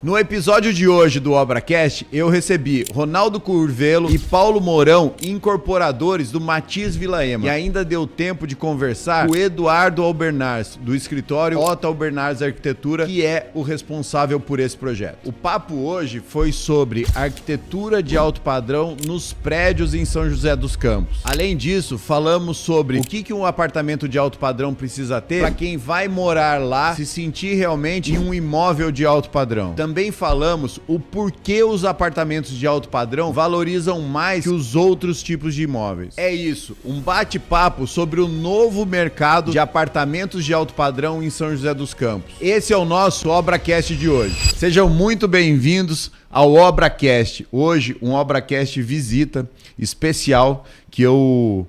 No episódio de hoje do ObraCast, eu recebi Ronaldo Curvelo e Paulo Mourão, incorporadores do Matiz Vila Ema. E ainda deu tempo de conversar com o Eduardo Albernaz, do escritório Otto Albernaz Arquitetura, que é o responsável por esse projeto. O papo hoje foi sobre arquitetura de alto padrão nos prédios em São José dos Campos. Além disso, falamos sobre o que um apartamento de alto padrão precisa ter para quem vai morar lá se sentir realmente em um imóvel de alto padrão. Também falamos o porquê os apartamentos de alto padrão valorizam mais que os outros tipos de imóveis. É isso, um bate-papo sobre o novo mercado de apartamentos de alto padrão em São José dos Campos. Esse é o nosso ObraCast de hoje. Sejam muito bem-vindos ao ObraCast. Hoje, um ObraCast visita especial que eu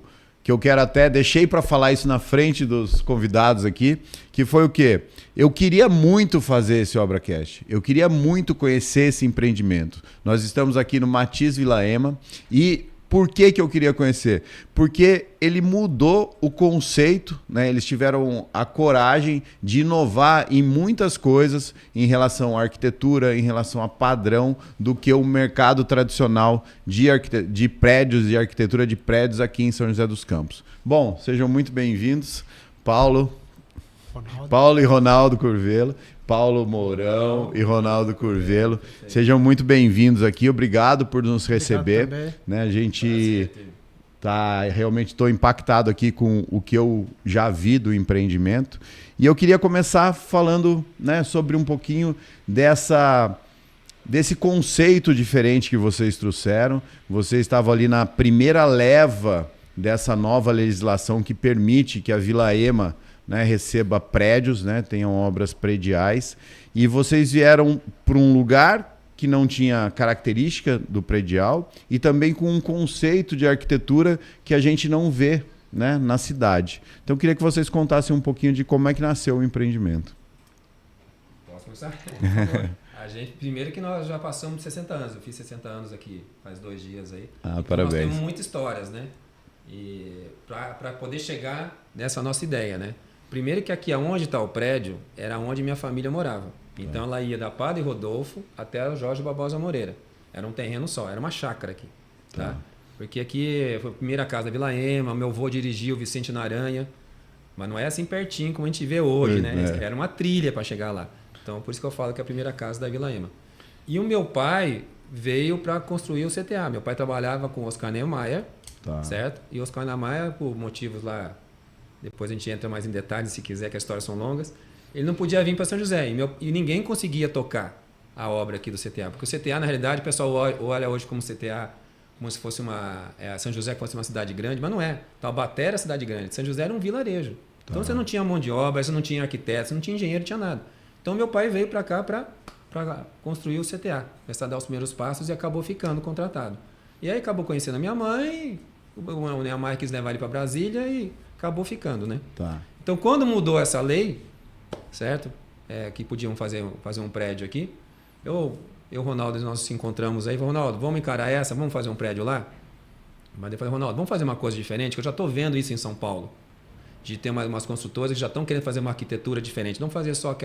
quero até, deixei para falar isso na frente dos convidados aqui, que foi o quê? Eu queria muito fazer esse ObraCast, eu queria muito conhecer esse empreendimento. Nós estamos aqui no Matiz Vila Ema e por que eu queria conhecer? Porque ele mudou o conceito, né? Eles tiveram a coragem de inovar em muitas coisas em relação à arquitetura, em relação a padrão, do que o mercado tradicional de prédios e arquitetura de prédios aqui em São José dos Campos. Bom, sejam muito bem-vindos, Paulo e Ronaldo Curvelo. Paulo Mourão e Ronaldo Curvelo. Sejam muito bem-vindos aqui. Obrigado por nos receber. Né, a gente realmente estou impactado aqui com o que eu já vi do empreendimento. E eu queria começar falando, né, sobre um pouquinho desse conceito diferente que vocês trouxeram. Vocês estavam ali na primeira leva dessa nova legislação que permite que a Vila Ema, né, receba prédios, né, tenham obras prediais, e vocês vieram para um lugar que não tinha característica do predial e também com um conceito de arquitetura que a gente não vê, né, na cidade. Então eu queria que vocês contassem um pouquinho de como é que nasceu o empreendimento. Posso começar? Primeiro que nós já passamos de 60 anos, eu fiz 60 anos aqui faz 2 dias aí. Ah, parabéns. Nós temos muitas histórias, né? E para poder chegar nessa nossa ideia, né? Primeiro que aqui onde está o prédio era onde minha família morava. Então ela ia da Padre Rodolfo até o Jorge Barbosa Moreira. Era um terreno só, era uma chácara aqui. Tá? Porque aqui foi a primeira casa da Vila Ema, meu avô dirigiu o Vicente Naranha, mas não é assim pertinho como a gente vê hoje, né? Era uma trilha para chegar lá. Então por isso que eu falo que é a primeira casa da Vila Ema. E o meu pai veio para construir o CTA. Meu pai trabalhava com Oscar Niemeyer, certo? E Oscar Niemeyer, por motivos lá, depois a gente entra mais em detalhes se quiser, que as histórias são longas. Ele não podia vir para São José e ninguém conseguia tocar a obra aqui do CTA. Porque o CTA, na realidade, o pessoal olha hoje como CTA, como se fosse São José fosse uma cidade grande, mas não é. Taubaté era cidade grande, São José era um vilarejo. Então você não tinha mão de obra, você não tinha arquiteto, você não tinha engenheiro, não tinha nada. Então meu pai veio para cá para construir o CTA, começar a dar os primeiros passos e acabou ficando contratado. E aí acabou conhecendo a minha mãe, o Neymar quis levar ele para Brasília e acabou ficando, né? Então, quando mudou essa lei, certo? Que podiam fazer um prédio aqui, eu e o Ronaldo, nós nos encontramos aí, Ronaldo, vamos encarar essa, vamos fazer um prédio lá? Mas eu falei, Ronaldo, vamos fazer uma coisa diferente, que eu já estou vendo isso em São Paulo, de ter umas construtoras que já estão querendo fazer uma arquitetura diferente, não fazer só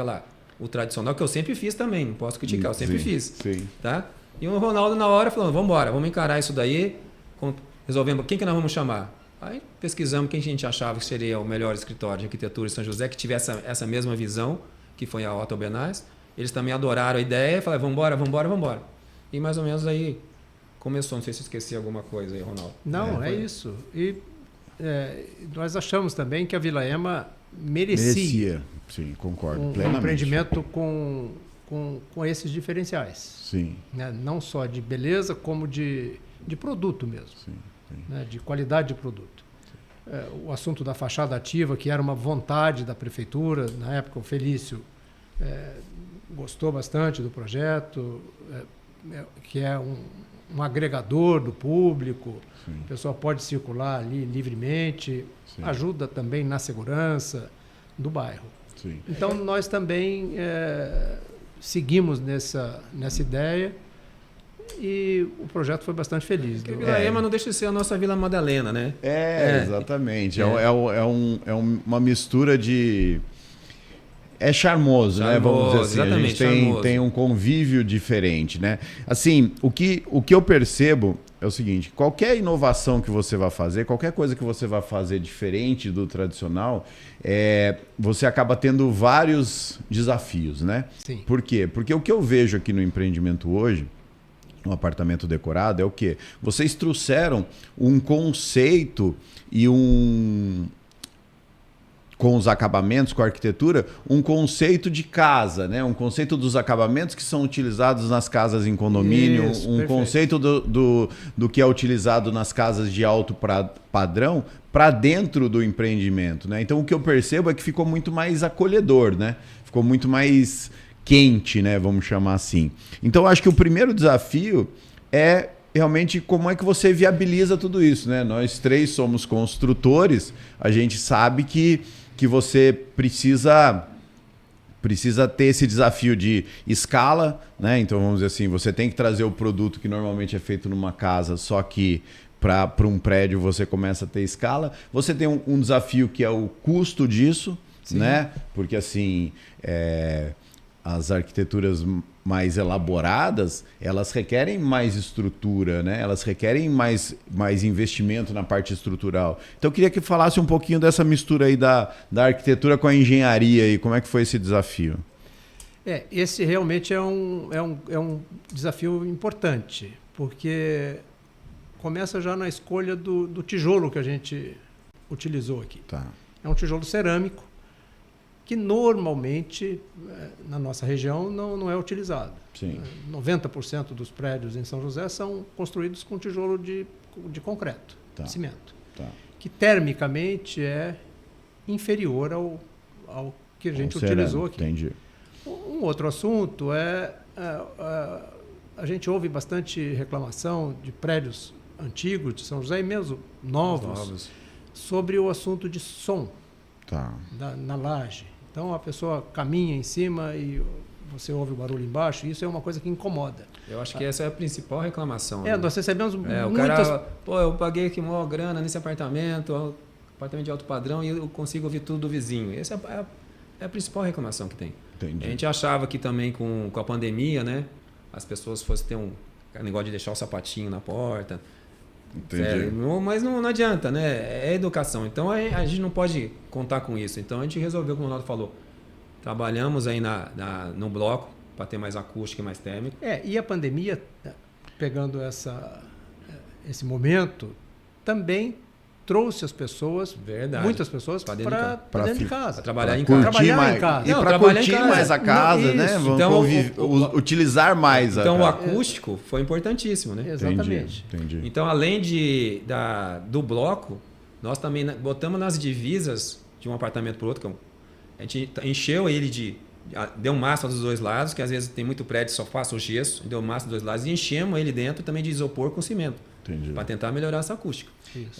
o tradicional, que eu sempre fiz também, não posso criticar, eu sempre fiz. Sim. Tá? E o Ronaldo, na hora, falou, vamos embora, vamos encarar isso daí, resolvemos, quem que nós vamos chamar? Aí pesquisamos quem a gente achava que seria o melhor escritório de arquitetura de São José, que tivesse essa mesma visão, que foi a Otto Albernaz. Eles também adoraram a ideia e falaram, vambora. E mais ou menos aí começou, não sei se eu esqueci alguma coisa aí, Ronaldo. Não, é isso. E nós achamos também que a Vila Ema merecia. Sim, concordo plenamente. Um empreendimento com esses diferenciais. Sim. Né? Não só de beleza, como de produto mesmo. Sim. Né, de qualidade de produto. O assunto da fachada ativa, que era uma vontade da prefeitura, na época o Felício gostou bastante do projeto, que é um agregador do público, o pessoal pode circular ali livremente, ajuda também na segurança do bairro. Sim. Então nós também seguimos nessa ideia. E o projeto foi bastante feliz. A Vila Ema não deixa de ser a nossa Vila Madalena, né? Exatamente. É uma mistura de... é charmoso, né? Vamos dizer assim, a gente tem um convívio diferente, né? Assim, o que eu percebo é o seguinte, qualquer inovação que você vai fazer, qualquer coisa que você vai fazer diferente do tradicional, você acaba tendo vários desafios, né? Sim. Por quê? Porque o que eu vejo aqui no empreendimento hoje, no apartamento decorado, é o quê? Vocês trouxeram um conceito e com os acabamentos, com a arquitetura, um conceito de casa, né? Um conceito dos acabamentos que são utilizados nas casas em condomínio, Isso, um perfeito. conceito do que é utilizado nas casas de alto padrão para dentro do empreendimento, né? Então o que eu percebo é que ficou muito mais acolhedor, né? Ficou muito mais quente, né? Vamos chamar assim. Então acho que o primeiro desafio é realmente como é que você viabiliza tudo isso, né? Nós três somos construtores, a gente sabe que você precisa ter esse desafio de escala, né? Então vamos dizer assim, você tem que trazer o produto que normalmente é feito numa casa, só que para um prédio você começa a ter escala. Você tem um desafio que é o custo disso, Sim. né? Porque assim, as arquiteturas mais elaboradas, elas requerem mais estrutura, né? Elas requerem mais investimento na parte estrutural. Então eu queria que falasse um pouquinho dessa mistura aí da arquitetura com a engenharia e como é que foi esse desafio. Esse realmente é um desafio importante, porque começa já na escolha do tijolo que a gente utilizou aqui. Tá. É um tijolo cerâmico, que normalmente na nossa região não é utilizado. Sim. 90% dos prédios em São José são construídos com tijolo de concreto, Tá. de cimento, Tá. que termicamente é inferior ao que a gente utilizou aqui. Entendi. Um outro assunto a gente ouve bastante reclamação de prédios antigos de São José e mesmo novos. Sobre o assunto de som. Tá. Na laje. Então a pessoa caminha em cima e você ouve o barulho embaixo, e isso é uma coisa que incomoda. Eu acho que essa é a principal reclamação. Nós recebemos muitas... O cara, eu paguei aqui maior grana nesse apartamento de alto padrão, e eu consigo ouvir tudo do vizinho. Essa é a principal reclamação que tem. Entendi. A gente achava que também com a pandemia, né, as pessoas fossem ter um negócio de deixar o sapatinho na porta. Entendi. Mas não adianta, né? É educação. Então a gente não pode contar com isso. Então a gente resolveu, como o Ronaldo falou, trabalhamos aí no bloco para ter mais acústica e mais térmico. E a pandemia, pegando esse momento, também trouxe as pessoas, muitas pessoas, para dentro de casa. Para trabalhar em casa. Trabalhar em casa. E para curtir mais a casa, né? Vamos utilizar mais. Então o acústico foi importantíssimo, né? Exatamente. Entendi. Então, além do bloco, nós também botamos nas divisas de um apartamento para o outro. A gente encheu ele deu massa dos dois lados, que às vezes tem muito prédio que só faça o gesso, deu massa dos dois lados, e enchemos ele dentro também de isopor com cimento. Para tentar melhorar essa acústica.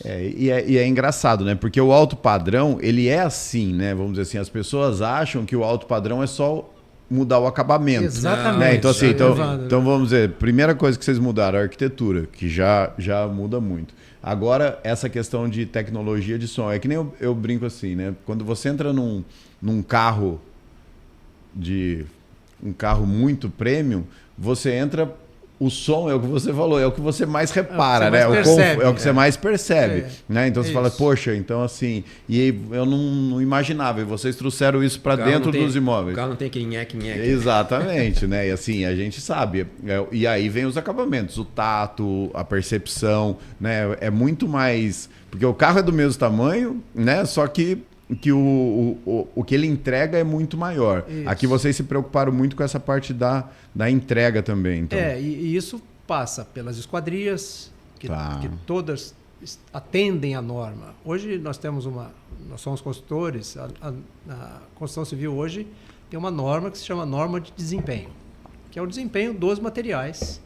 E é engraçado, né? Porque o alto padrão, ele é assim, né? Vamos dizer assim, as pessoas acham que o alto padrão é só mudar o acabamento. Exatamente. Né? Então, assim, então vamos dizer, primeira coisa que vocês mudaram, a arquitetura, que já muda muito. Agora, essa questão de tecnologia de som. É que nem eu brinco assim, né? Quando você entra num carro muito premium, você entra... O som é o que você falou, é o que você mais repara, né? É o que você mais percebe. Né? Então você fala, poxa, então assim... E eu não imaginava, e vocês trouxeram isso para dentro dos imóveis. O carro não tem aquele nheque-nheque. Exatamente, né? E assim, a gente sabe. E aí vem os acabamentos, o tato, a percepção, né? É muito mais... Porque o carro é do mesmo tamanho, né? Só que o que ele entrega é muito maior. Isso. Aqui vocês se preocuparam muito com essa parte da entrega também. Então. E isso passa pelas esquadrias, que todas atendem à norma. Hoje nós somos consultores, a construção civil hoje tem uma norma que se chama norma de desempenho, que é o desempenho dos materiais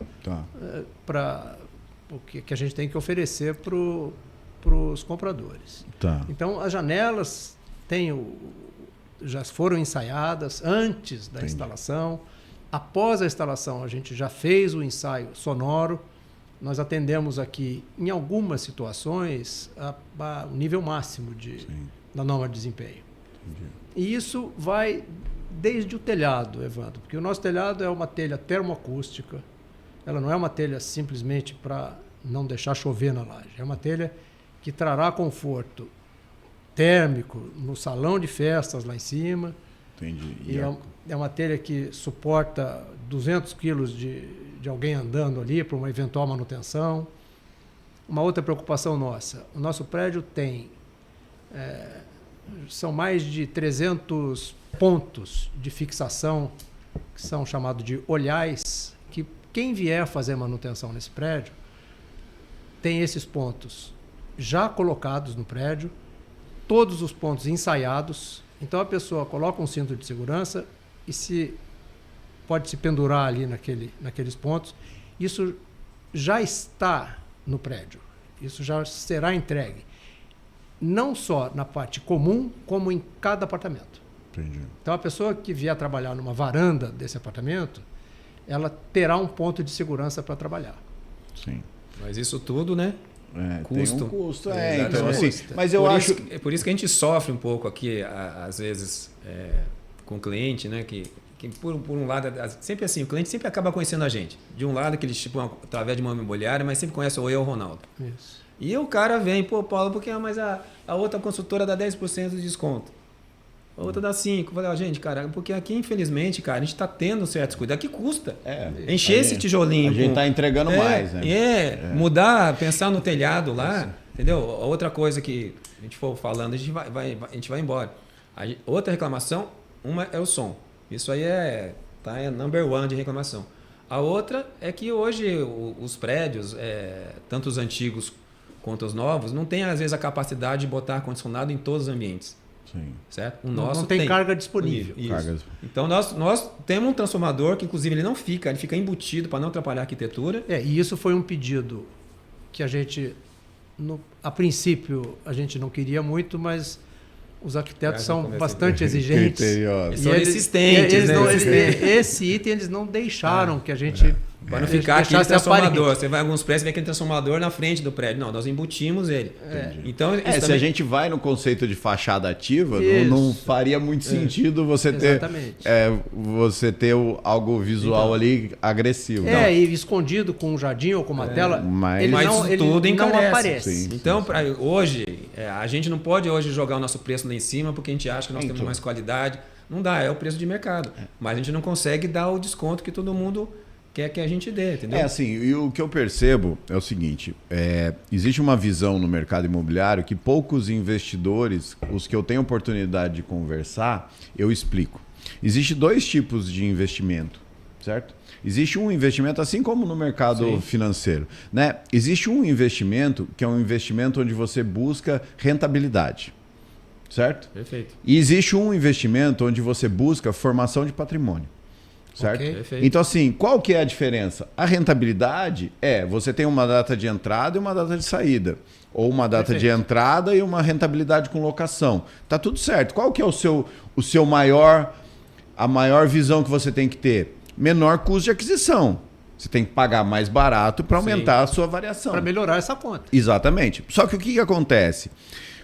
que a gente tem que oferecer para os compradores. Então, as janelas já foram ensaiadas antes da instalação. Após a instalação, a gente já fez o ensaio sonoro. Nós atendemos aqui, em algumas situações, o nível máximo da norma de desempenho. E isso vai desde o telhado, Evandro, porque o nosso telhado é uma telha termoacústica, ela não é uma telha simplesmente para não deixar chover na laje, é uma telha que trará conforto térmico no salão de festas lá em cima. Entendi. E é uma telha que suporta 200 quilos de alguém andando ali para uma eventual manutenção. Uma outra preocupação nossa, o nosso prédio tem, são mais de 300 pontos de fixação, que são chamados de olhais, que quem vier fazer manutenção nesse prédio tem esses pontos já colocados no prédio, todos os pontos ensaiados. Então a pessoa coloca um cinto de segurança e pode se pendurar ali naqueles pontos. Isso já está no prédio, isso já será entregue, não só na parte comum, como em cada apartamento. Entendi. Então a pessoa que vier trabalhar numa varanda desse apartamento, ela terá um ponto de segurança para trabalhar. Sim. Mas isso tudo, né? Custo. Tem um custo, Exatamente. então assim, mas eu acho... É por isso que a gente sofre um pouco aqui, às vezes, com o cliente, né? Que por um lado, sempre assim, o cliente sempre acaba conhecendo a gente. De um lado, que eles, tipo, através de uma imobiliária, mas sempre conhece ou eu ou o Ronaldo. Isso. E o cara vem, pô, Paulo, porque mas a outra consultora dá 10% de desconto. A outra dá 5%. Eu falei, gente, cara, porque aqui, infelizmente, cara, a gente está tendo certos cuidados. Aqui custa. Encher esse tijolinho. A gente está entregando mais, né? Mudar, pensar no telhado lá, entendeu? Outra coisa que a gente for falando, a gente vai embora. Outra reclamação, uma é o som. Isso aí é number one de reclamação. A outra é que hoje os prédios, tanto os antigos quanto os novos, não têm, às vezes, a capacidade de botar ar-condicionado em todos os ambientes. Sim. Certo? O nosso não tem carga disponível. Isso. Então, nós temos um transformador que, inclusive, ele fica embutido para não atrapalhar a arquitetura. E isso foi um pedido que a gente, a princípio, a gente não queria muito, mas os arquitetos são bastante exigentes. Eles são insistentes. Esse item eles não deixaram que a gente... Para não ficar aquele transformador. Você vai em alguns prédios e vê aquele transformador na frente do prédio. Não, nós embutimos ele. Então, se também... a gente vai no conceito de fachada ativa, não faria muito sentido você ter algo visual ali agressivo. E escondido com um jardim ou com uma tela, mas tudo não aparece. Sim, então, hoje, a gente não pode hoje jogar o nosso preço lá em cima porque a gente acha que nós temos mais qualidade. Não dá, é o preço de mercado. Mas a gente não consegue dar o desconto que todo mundo quer que a gente dê, entendeu? E o que eu percebo é o seguinte, existe uma visão no mercado imobiliário que poucos investidores, os que eu tenho oportunidade de conversar, eu explico. Existem 2 tipos de investimento, certo? Existe um investimento, assim como no mercado financeiro, né? Existe um investimento que é um investimento onde você busca rentabilidade, certo? Perfeito. E existe um investimento onde você busca formação de patrimônio. Certo? Okay. Então, assim, qual que é a diferença? A rentabilidade você tem uma data de entrada e uma data de saída. Ou uma data de entrada e uma rentabilidade com locação. Tá tudo certo. Qual que é a maior visão que você tem que ter? Menor custo de aquisição. Você tem que pagar mais barato para aumentar a sua variação. Para melhorar essa conta. Exatamente. Só que o que acontece?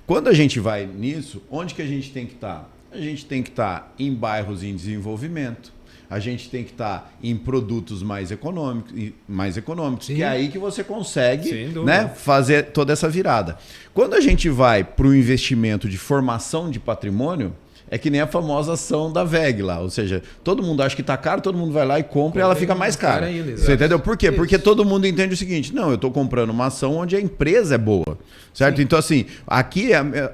Quando a gente vai nisso, onde que a gente tem que estar? A gente tem que estar em bairros em desenvolvimento. A gente tem que estar em produtos mais econômicos, que é aí que você consegue, né, fazer toda essa virada. Quando a gente vai para o investimento de formação de patrimônio, é que nem a famosa ação da VEG lá. Ou seja, todo mundo acha que está caro, todo mundo vai lá e compra e ela fica mais cara. Você entendeu? Por quê? Porque todo mundo entende o seguinte, não, eu estou comprando uma ação onde a empresa é boa. Certo? Então, assim, aqui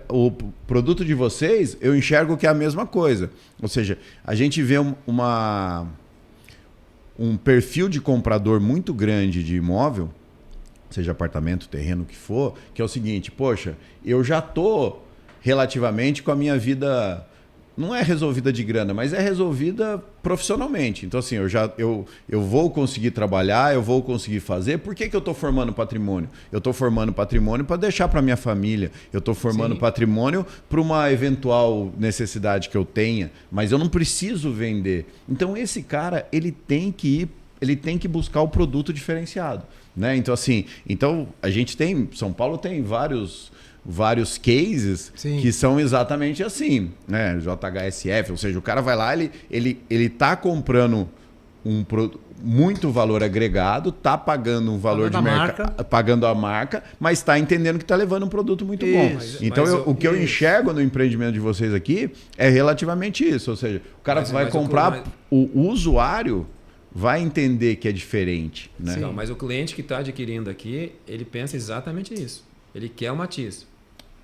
o produto de vocês, eu enxergo que é a mesma coisa. Ou seja, a gente vê um perfil de comprador muito grande de imóvel, seja apartamento, terreno, o que for, que é o seguinte, poxa, eu já estou relativamente com a minha vida... Não é resolvida de grana, mas é resolvida profissionalmente. Então, assim, eu vou conseguir trabalhar, eu vou conseguir fazer. Por que eu estou formando patrimônio? Eu estou formando patrimônio para deixar para minha família. Eu estou formando patrimônio para uma eventual necessidade que eu tenha, mas eu não preciso vender. Então, esse cara, ele tem que buscar o produto diferenciado, né? Então, assim, a gente tem... São Paulo tem vários vários cases Sim. que são exatamente assim, né? JHSF, ou seja, o cara vai lá, ele tá comprando um produto muito valor agregado, tá pagando um valor Pagando de a mercado, marca. pagando a marca, mas está entendendo que está levando um produto muito bom. Isso. Então, Mas o que eu isso. enxergo no empreendimento de vocês aqui é relativamente isso. Ou seja, o cara vai comprar, o usuário vai entender que é diferente. Né? Não, mas o cliente que está adquirindo aqui, ele pensa exatamente isso. Ele quer o Matiz.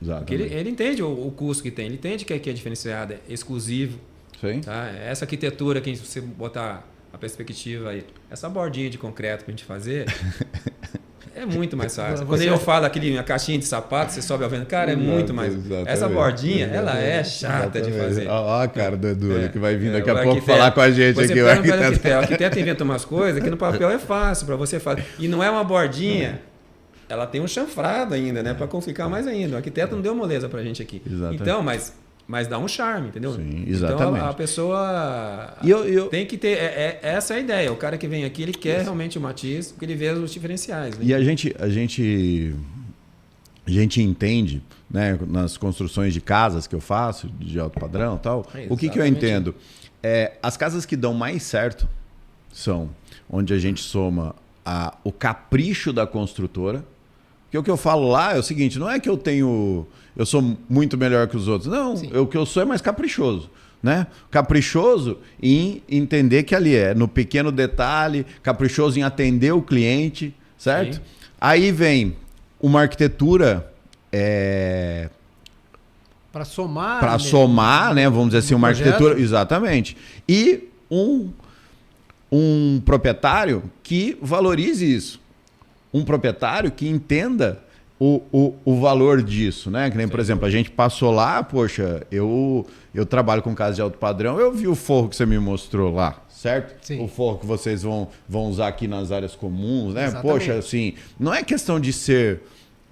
Porque ele entende o custo que tem, ele entende que aqui é diferenciado, é exclusivo. Sim. Tá? Essa arquitetura que se você botar a perspectiva aí, essa bordinha de concreto para a gente fazer, é muito mais fácil. Quando eu falo a caixinha de sapato, você sobe ao vento, cara, é muito mais. Exatamente. Essa bordinha, ela é chata de fazer. Olha a cara do Edu ali que vai vir daqui a o pouco arquiteto, falar com a gente você aqui. pergunta pro arquiteto. O arquiteto inventa umas coisas que no papel é fácil para você fazer. E não é uma bordinha. Ela tem um chanfrado ainda, né? Para complicar mais ainda. O arquiteto não deu moleza pra gente aqui. Exatamente. Então, mas dá um charme, entendeu? Sim, exatamente. Então a pessoa tem que ter. Essa é a ideia. O cara que vem aqui, ele quer realmente o Matiz, porque ele vê os diferenciais. Né? E a gente entende, né, nas construções de casas que eu faço, de alto padrão e tal, o que eu entendo? As casas que dão mais certo são onde a gente soma o capricho da construtora. Porque o que eu falo lá é o seguinte, não é que eu sou muito melhor que os outros. Não, o que eu sou é mais caprichoso. Né? Caprichoso em entender que ali é no pequeno detalhe, caprichoso em atender o cliente, certo? Sim. Aí vem uma arquitetura para somar. Para somar, né? Vamos dizer assim, uma projeto. arquitetura. Exatamente. E um proprietário que valorize isso. Um proprietário que entenda o valor disso, né? Que nem, por exemplo, a gente passou lá, poxa, eu trabalho com casa de alto padrão, eu vi o forro que você me mostrou lá, certo? Sim. O forro que vocês vão usar aqui nas áreas comuns, né? Exatamente. Poxa, assim, não é questão de ser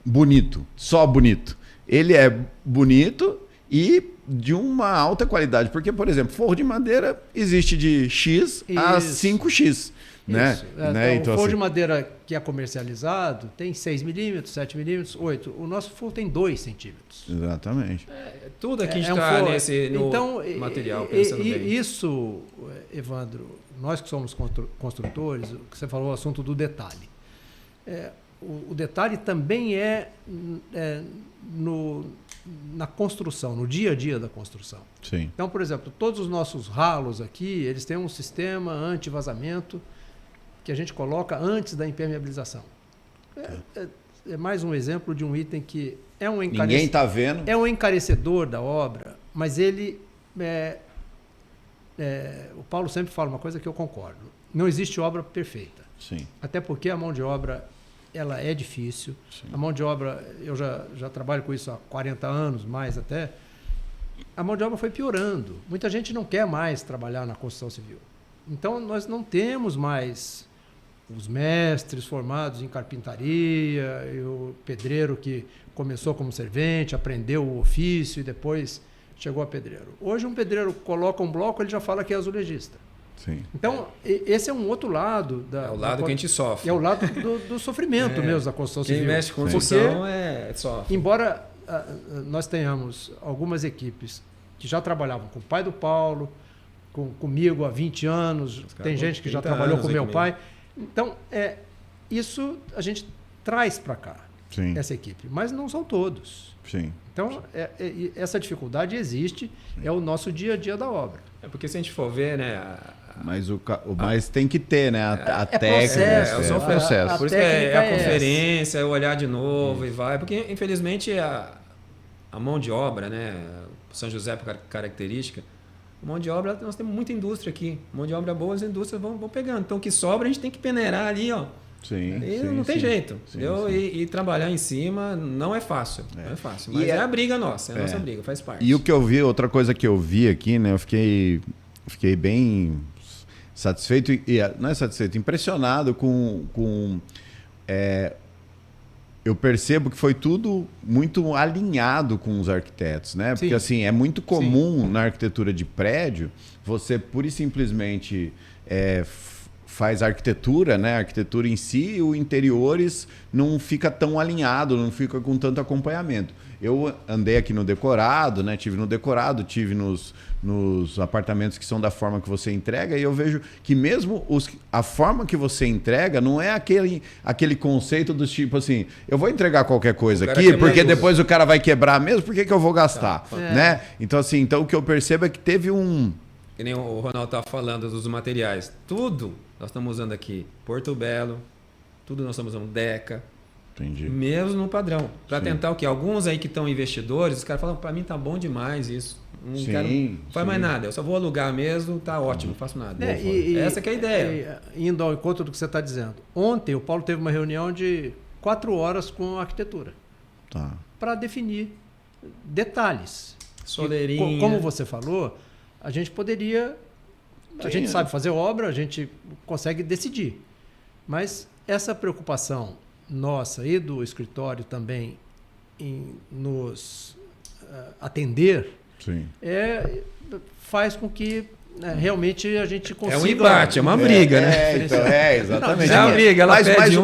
bonito, só bonito. Ele é bonito e de uma alta qualidade, porque, por exemplo, forro de madeira existe de X a 5X. Né? Né? Então, o forro assim, de madeira que é comercializado tem 6 milímetros, 7 milímetros, 8. O nosso forro tem 2 centímetros. Exatamente. Tudo aqui É um está forro. no Então, material, pensando bem. Isso, Evandro, nós que somos construtores, o que você falou, o assunto do detalhe. O detalhe também na construção, no dia a dia da construção. Sim. Então, por exemplo, todos os nossos ralos aqui, eles têm um sistema anti-vazamento que a gente coloca antes da impermeabilização. É mais um exemplo de um item que é um encarecedor. Ninguém está vendo. É um encarecedor da obra, mas ele... o Paulo sempre fala uma coisa que eu concordo. Não existe obra perfeita. Sim. Até porque a mão de obra ela é difícil. Sim. A mão de obra, eu já trabalho com isso há 40 anos, mais até. A mão de obra foi piorando. Muita gente não quer mais trabalhar na construção civil. Então, nós não temos mais os mestres formados em carpintaria, e o pedreiro que começou como servente, aprendeu o ofício e depois chegou a pedreiro. Hoje, um pedreiro coloca um bloco, ele já fala que é azulejista. Sim. Então, esse é um outro lado. É o lado que a gente sofre. É o lado do sofrimento mesmo da construção civil. Quem mexe com construção sofre. Embora nós tenhamos algumas equipes que já trabalhavam com o pai do Paulo, comigo há 20 anos, tem gente que já trabalhou com meu pai. Então, isso a gente traz para cá, Sim. essa equipe, mas não são todos. Sim. Então, essa dificuldade existe, é o nosso dia a dia da obra. Porque se a gente for ver, né... Mas tem que ter, né? A técnica. Processo, o processo. Por isso que é a conferência, é o olhar de novo e vai. Porque, infelizmente, a mão de obra, né? São José, por característica, a mão de obra, nós temos muita indústria aqui. Mão de obra boa, as indústrias vão pegando. Então, o que sobra, a gente tem que peneirar ali, ó. Sim, e não tem jeito. E trabalhar em cima não é fácil. Não é fácil. Mas é a briga nossa, é a nossa briga, faz parte. E o que eu vi, outra coisa que eu vi aqui, né? Eu fiquei bem satisfeito, não é satisfeito, impressionado com eu percebo que foi tudo muito alinhado com os arquitetos, né? Porque assim, é muito comum na arquitetura de prédio você pura e simplesmente faz arquitetura, né? A arquitetura em si, o interiores não fica tão alinhado, não fica com tanto acompanhamento. Eu andei aqui no decorado, né? Tive no decorado, tive nos apartamentos que são da forma que você entrega, e eu vejo que mesmo a forma que você entrega não é aquele conceito do tipo assim, eu vou entregar qualquer coisa aqui, porque depois o cara vai quebrar mesmo, por que eu vou gastar? Né? Então, assim, então o que eu percebo é que teve Que nem o Ronaldo estava falando dos materiais. Tudo nós estamos usando aqui. Porto Belo, tudo nós estamos usando Deca. Entendi. Mesmo no padrão. Para tentar o quê? Alguns aí que estão investidores, os caras falam, para mim tá bom demais isso. Não faz mais nada. Eu só vou alugar mesmo, tá ótimo, não faço nada. Essa que é a ideia. Indo ao encontro do que você está dizendo. Ontem o Paulo teve uma reunião de 4 horas com a arquitetura. Tá. Para definir detalhes. Soleirinha. Como você falou, a gente poderia... A gente sabe fazer obra, a gente consegue decidir. Mas essa preocupação nossa e do escritório também em nos atender faz com que realmente a gente consiga... É um embate, é uma briga, né? Então, exatamente. Não, é uma briga, ela pede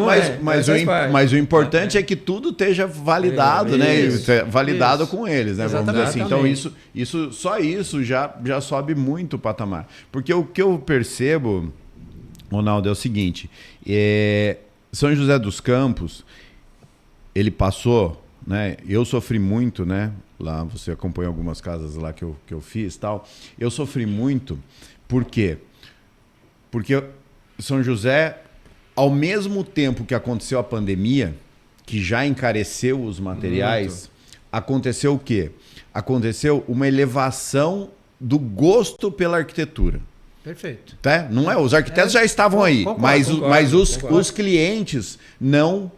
mas o importante é que tudo esteja validado, né? Validado com eles, né? Vamos dizer assim. Então, só isso já sobe muito o patamar. Porque o que eu percebo, Ronaldo, é o seguinte, São José dos Campos, ele passou, né? Eu sofri muito, né? Lá você acompanha algumas casas lá que eu fiz e tal. Eu sofri muito. Por quê? Porque São José, ao mesmo tempo que aconteceu a pandemia, que já encareceu os materiais, aconteceu o quê? Aconteceu uma elevação do gosto pela arquitetura. Perfeito. Tá? Não é? Os arquitetos já estavam aí, mas os clientes não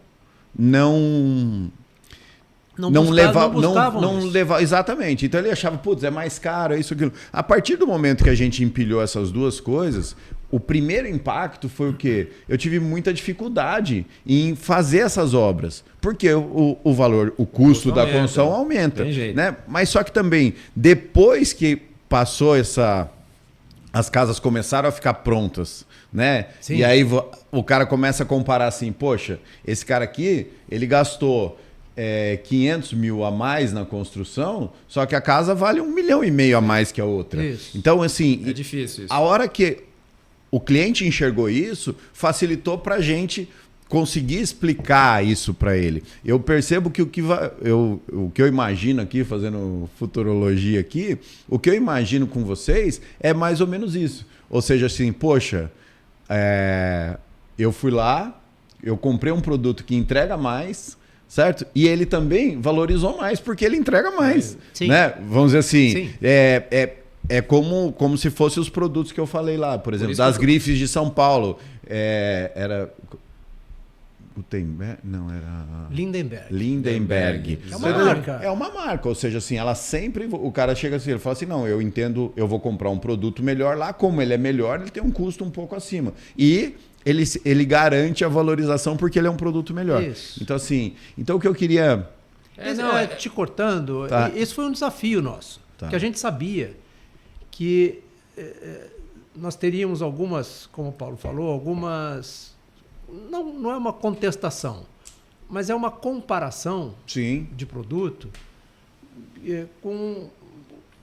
levar exatamente. Então ele achava, putz, é mais caro, é isso, aquilo. A partir do momento que a gente empilhou essas duas coisas, o primeiro impacto foi o quê? Eu tive muita dificuldade em fazer essas obras, porque o valor, o custo da construção aumenta, né? Mas só que também, depois que passou as casas começaram a ficar prontas, né? Sim. E aí o cara começa a comparar assim, poxa, esse cara aqui, ele gastou 500 mil a mais na construção, só que a casa vale 1,5 milhão a mais que a outra. Isso. Então, assim... É difícil isso. A hora que o cliente enxergou isso, facilitou para a gente conseguir explicar isso para ele. Eu percebo que o que eu imagino aqui, fazendo futurologia aqui, o que eu imagino com vocês é mais ou menos isso. Ou seja, assim, poxa, eu fui lá, eu comprei um produto que entrega mais, certo? E ele também valorizou mais porque ele entrega mais. Sim. Né? Vamos dizer assim, é como se fossem os produtos que eu falei lá, por exemplo, das grifes de São Paulo. Era... Não, era... Lindenberg. É uma marca. É uma marca, ou seja, assim, ela sempre... O cara chega assim, ele fala assim, não, eu entendo, eu vou comprar um produto melhor lá, como ele é melhor, ele tem um custo um pouco acima. E ele garante a valorização porque ele é um produto melhor. Isso. Então, assim, o que eu queria... Te cortando, esse foi um desafio nosso, que a gente sabia que nós teríamos algumas, como o Paulo falou, algumas... Não é uma contestação, mas é uma comparação de produto com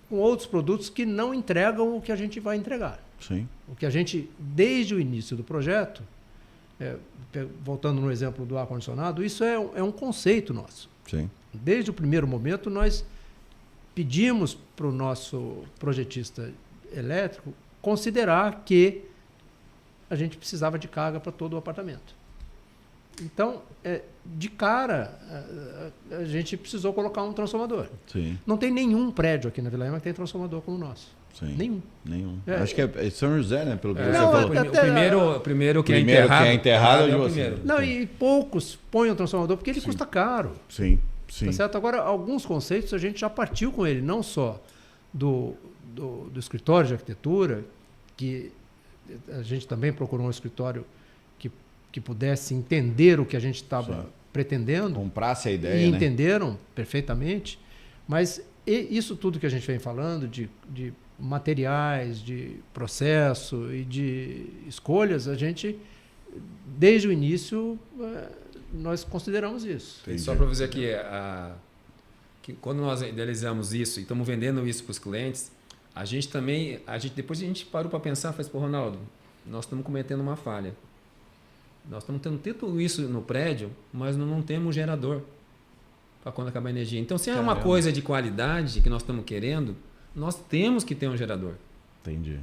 outros produtos que não entregam o que a gente vai entregar. Sim. O que a gente, desde o início do projeto, voltando no exemplo do ar-condicionado, isso é um conceito nosso. Sim. Desde o primeiro momento, nós pedimos para o nosso projetista elétrico considerar que a gente precisava de carga para todo o apartamento. Então, de cara, a gente precisou colocar um transformador. Sim. Não tem nenhum prédio aqui na Vila Ema que tem transformador como o nosso. Sim. Nenhum. Acho que é São José, né? Pelo que você falou. O primeiro que é enterrado é o primeiro. Não, e poucos põem o transformador porque ele custa caro. Sim. Tá certo? Agora, alguns conceitos a gente já partiu com ele, não só do escritório de arquitetura, que a gente também procurou um escritório que pudesse entender o que a gente estava pretendendo. Comprasse a ideia, e entenderam perfeitamente. Mas isso tudo que a gente vem falando, de materiais, de processo e de escolhas, a gente, desde o início, nós consideramos isso. Entendi. Só para você que quando nós idealizamos isso e estamos vendendo isso para os clientes, depois a gente parou para pensar, falou assim, Ronaldo, nós estamos cometendo uma falha. Nós estamos tendo tudo isso no prédio, mas não temos gerador para quando acabar a energia. Então, se é uma coisa de qualidade que nós estamos querendo, nós temos que ter um gerador. Entendi.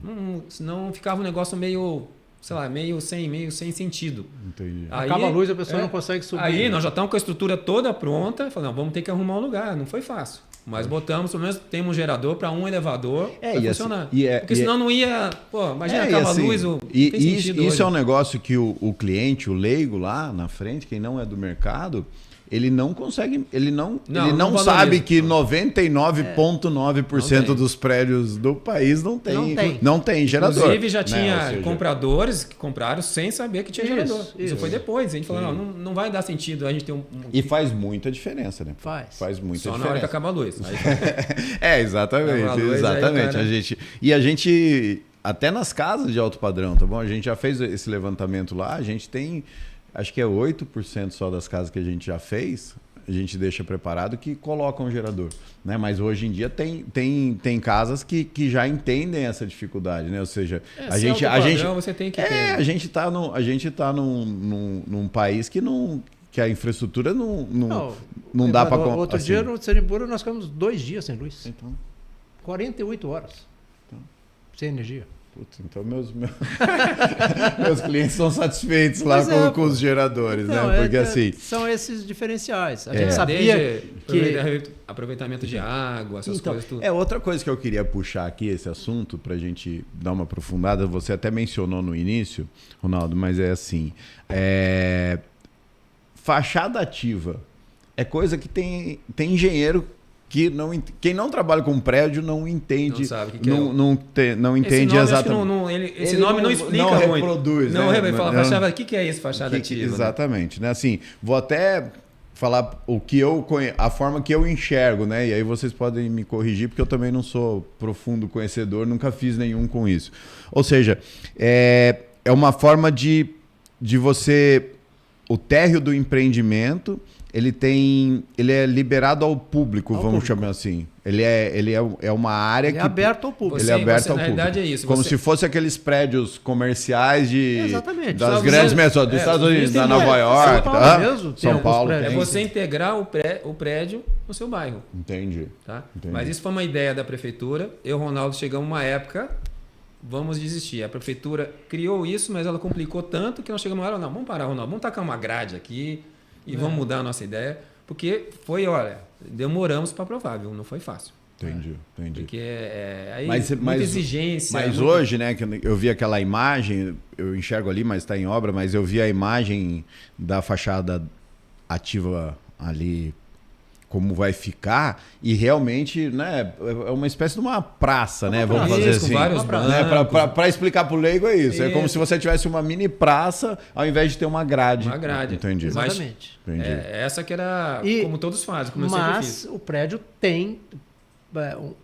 Senão ficava um negócio meio, sei lá, meio sem sentido. Entendi. Acaba a luz, a pessoa não consegue subir. Aí nós já estamos com a estrutura toda pronta, falamos, vamos ter que arrumar um lugar. Não foi fácil. Mas botamos, pelo menos temos um gerador para um elevador para funcionar. Porque senão não ia... Pô, imagina, acaba a luz, isso é um negócio que o cliente, o leigo lá na frente, quem não é do mercado, ele não consegue, ele não sabe que 99,9% dos prédios do país não tem gerador. Inclusive já tinha compradores que compraram sem saber que tinha gerador. Isso foi depois. A gente falou, não vai dar sentido a gente ter E faz muita diferença, né? Faz muita diferença. Só na hora que acaba a luz. Exatamente. A gente, até nas casas de alto padrão, tá bom? A gente já fez esse levantamento lá, a gente tem... Acho que é 8% só das casas que a gente já fez, a gente deixa preparado que colocam um gerador. Né? Mas hoje em dia tem casas que já entendem essa dificuldade. Né? Ou seja, você tem que ter. A gente está num país que a infraestrutura não dá para... Outro dia no Serimbura nós ficamos 2 dias sem luz. Então, 48 horas sem energia. Putz, então meus clientes são satisfeitos lá com os geradores, então, né? Porque assim... São esses diferenciais. A gente sabia que... Aproveitamento de água, essas coisas tudo. Outra coisa que eu queria puxar aqui, esse assunto, para a gente dar uma aprofundada, você até mencionou no início, Ronaldo, mas é assim, fachada ativa é coisa que tem engenheiro que quem não trabalha com prédio não entende, não sabe o que não entende exatamente. Esse nome não explica não muito. Reproduz, não né? Fala, fachada, o que é isso, fachada ativa? Exatamente, né? Assim, vou até falar a forma que eu enxergo, né? E aí vocês podem me corrigir, porque eu também não sou profundo conhecedor, nunca fiz nenhum com isso. Ou seja, é uma forma de você... O térreo do empreendimento... Ele é liberado ao público, vamos chamar assim. Ele é uma área que... é aberto ao público. Ele é aberto ao na público. Realidade é isso. Como se fosse aqueles prédios comerciais das Exatamente. grandes metrópoles, dos Estados Unidos, da Nova York. São Paulo mesmo. São Paulo. É você integrar o prédio no seu bairro. Entendi. Tá? Mas isso foi uma ideia da prefeitura. Eu e o Ronaldo chegamos uma época, vamos desistir. A prefeitura criou isso, mas ela complicou tanto que nós chegamos lá, não, vamos parar, Ronaldo, vamos tacar uma grade aqui, e vamos mudar a nossa ideia, porque demoramos para aprovar, viu? Não foi fácil. Entendi. Porque muita exigência. Mas hoje, né, que eu vi aquela imagem, eu enxergo ali, mas está em obra, mas eu vi a imagem da fachada ativa ali, como vai ficar, e realmente, né, é uma espécie de uma praça, né? Vamos fazer assim. Com vários Para explicar para o leigo é isso. É como se você tivesse uma mini praça, ao invés de ter uma grade. Uma grade. Entendi. Exatamente. Entendi. Essa que era como todos fazem, como eu sempre fiz. Mas o prédio tem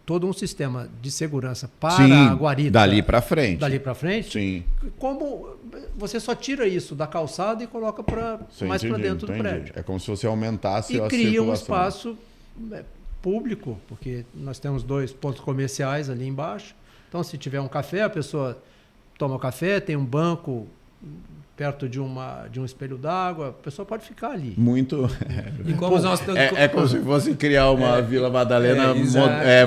todo um sistema de segurança para Sim, a guarita. Dali para frente. Sim. Como você só tira isso da calçada e coloca mais para dentro do prédio. É como se você aumentasse a circulação. E cria um espaço público, porque nós temos 2 pontos comerciais ali embaixo. Então, se tiver um café, a pessoa toma o café, tem um banco perto de um espelho d'água, a pessoa pode ficar ali. Muito. E como é como se fosse criar uma Vila Madalena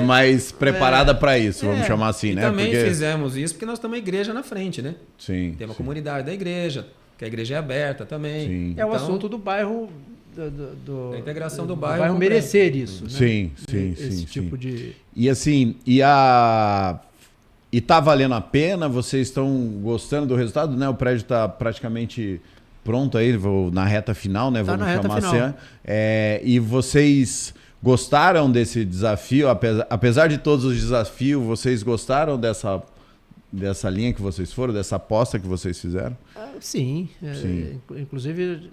mais preparada para isso, vamos chamar assim, né? Também fizemos isso porque nós temos uma igreja na frente, né? Sim. Tem uma comunidade da igreja, que a igreja é aberta também. Sim. É o assunto do bairro. Da integração do bairro. O bairro merecer isso. Né? Sim. Esse tipo de. E assim, E tá valendo a pena? Vocês estão gostando do resultado, né? O prédio está praticamente pronto aí, na reta final, né? Vamos chamar assim. E vocês gostaram desse desafio? Apesar de todos os desafios, vocês gostaram dessa linha que vocês foram, dessa aposta que vocês fizeram? Sim. Inclusive,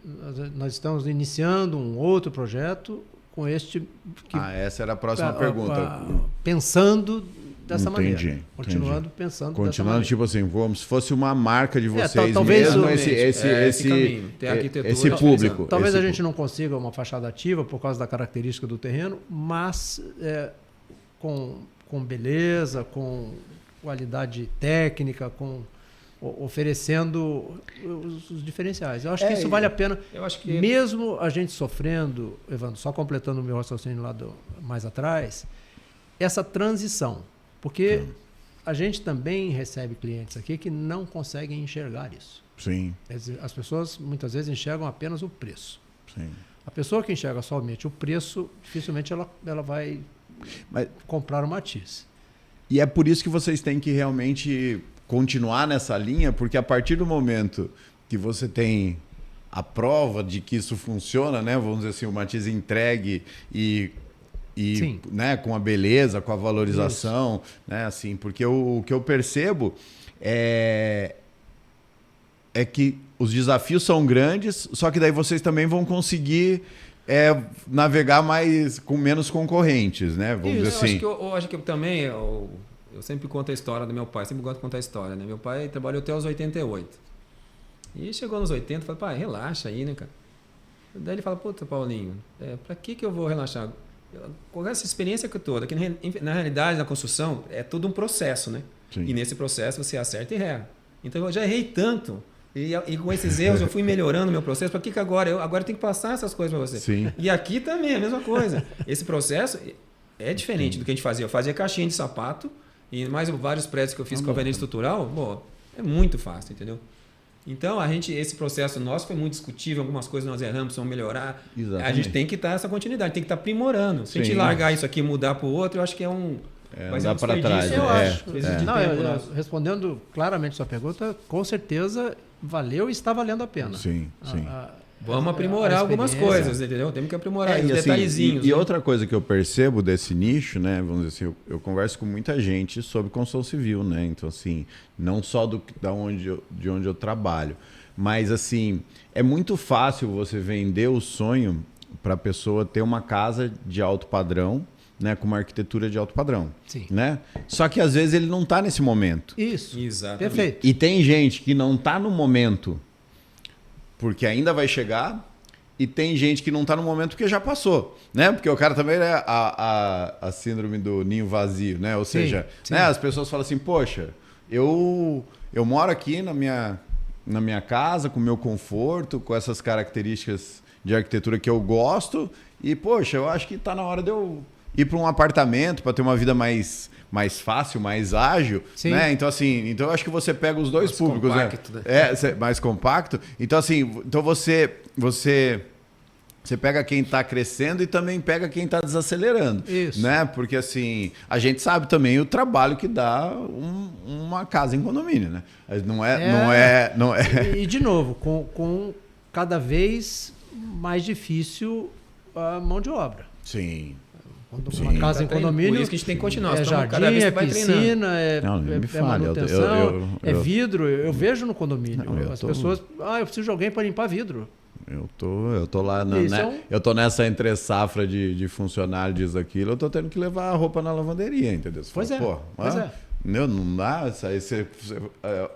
nós estamos iniciando um outro projeto com essa era a próxima pergunta. Pensando dessa maneira. Continuando pensando dessa Continuando, maneira. tipo assim, como se fosse uma marca de vocês talvez mesmo, esse caminho. Tem arquitetura, esse público. Talvez esse a gente não consiga uma fachada ativa por causa da característica do terreno, mas com beleza, com qualidade técnica, oferecendo os diferenciais. Eu acho que isso vale a pena. Eu acho que... Mesmo a gente sofrendo, Evandro, só completando o meu raciocínio lá mais atrás, essa transição. Porque a gente também recebe clientes aqui que não conseguem enxergar isso. Sim. As pessoas muitas vezes enxergam apenas o preço. Sim. A pessoa que enxerga somente o preço, dificilmente ela vai comprar o Matiz. E é por isso que vocês têm que realmente continuar nessa linha, porque a partir do momento que você tem a prova de que isso funciona, né? Vamos dizer assim, o Matiz entregue e né, com a beleza, com a valorização, né? Assim, porque o que eu percebo é que os desafios são grandes, só que daí vocês também vão conseguir navegar com menos concorrentes, né? Vamos dizer assim. Eu acho que também, eu sempre conto a história do meu pai, sempre gosto de contar a história, né? Meu pai trabalhou até os 88. E chegou nos 80 e falou, pai, relaxa aí, né, cara? Daí ele fala, puta, Paulinho, pra que eu vou relaxar? Com essa experiência que eu tô, que na realidade, na construção, é tudo um processo, né? Sim. E nesse processo você acerta e erra. Então eu já errei tanto. E com esses erros eu fui melhorando o meu processo. Para que agora? Eu tenho que passar essas coisas para você. Sim. E aqui também é a mesma coisa. Esse processo é diferente do que a gente fazia. Eu fazia caixinha de sapato e mais vários prédios que eu fiz com a avenida estrutural. É muito fácil, entendeu? Então, esse processo nosso foi muito discutível. Algumas coisas nós erramos, precisamos melhorar. Exatamente. A gente tem que estar essa continuidade, tem que estar aprimorando. Se a gente largar isso aqui e mudar para o outro, eu acho que vai ser um para desperdício. trás. Eu acho. Não, respondendo claramente sua pergunta, com certeza valeu e está valendo a pena. Sim. Vamos aprimorar algumas coisas, entendeu? Temos que aprimorar os assim, detalhezinhos. E outra coisa que eu percebo desse nicho, né? Vamos dizer assim, eu converso com muita gente sobre construção civil, né? Então, assim, não só de onde eu trabalho, mas, assim, é muito fácil você vender o sonho para a pessoa ter uma casa de alto padrão, né, com uma arquitetura de alto padrão. Sim. Né? Só que às vezes ele não está nesse momento. Isso. Exatamente. Perfeito. E tem gente que não está no momento porque ainda vai chegar, e tem gente que não está no momento porque já passou, né? Porque o cara também é a síndrome do ninho vazio, né? Ou seja, sim. Né, as pessoas falam assim, poxa, eu moro aqui na minha casa, com o meu conforto, com essas características de arquitetura que eu gosto, e, poxa, eu acho que está na hora de eu ir para um apartamento para ter uma vida mais fácil, mais ágil, né? Então, assim, eu acho que você pega os dois mais públicos, compacto, né? Mais compacto. Então, assim, você pega quem está crescendo e também pega quem está desacelerando. Isso. Né? Porque, assim, a gente sabe também o trabalho que dá uma casa em condomínio, né? Não é. E, de novo, com cada vez mais difícil a mão de obra. Sim. Uma casa em condomínio. Por isso que a gente tem que continuar. Jardim, cada vez que vai piscina, treinando. Manutenção, vidro. Eu vejo no condomínio. As tô... pessoas. Eu preciso de alguém para limpar vidro. Eu tô lá, eu tô nessa entre safra de funcionário, diz aquilo, eu tô tendo que levar a roupa na lavanderia, entendeu? Você pois fala, é. Não dá, isso aí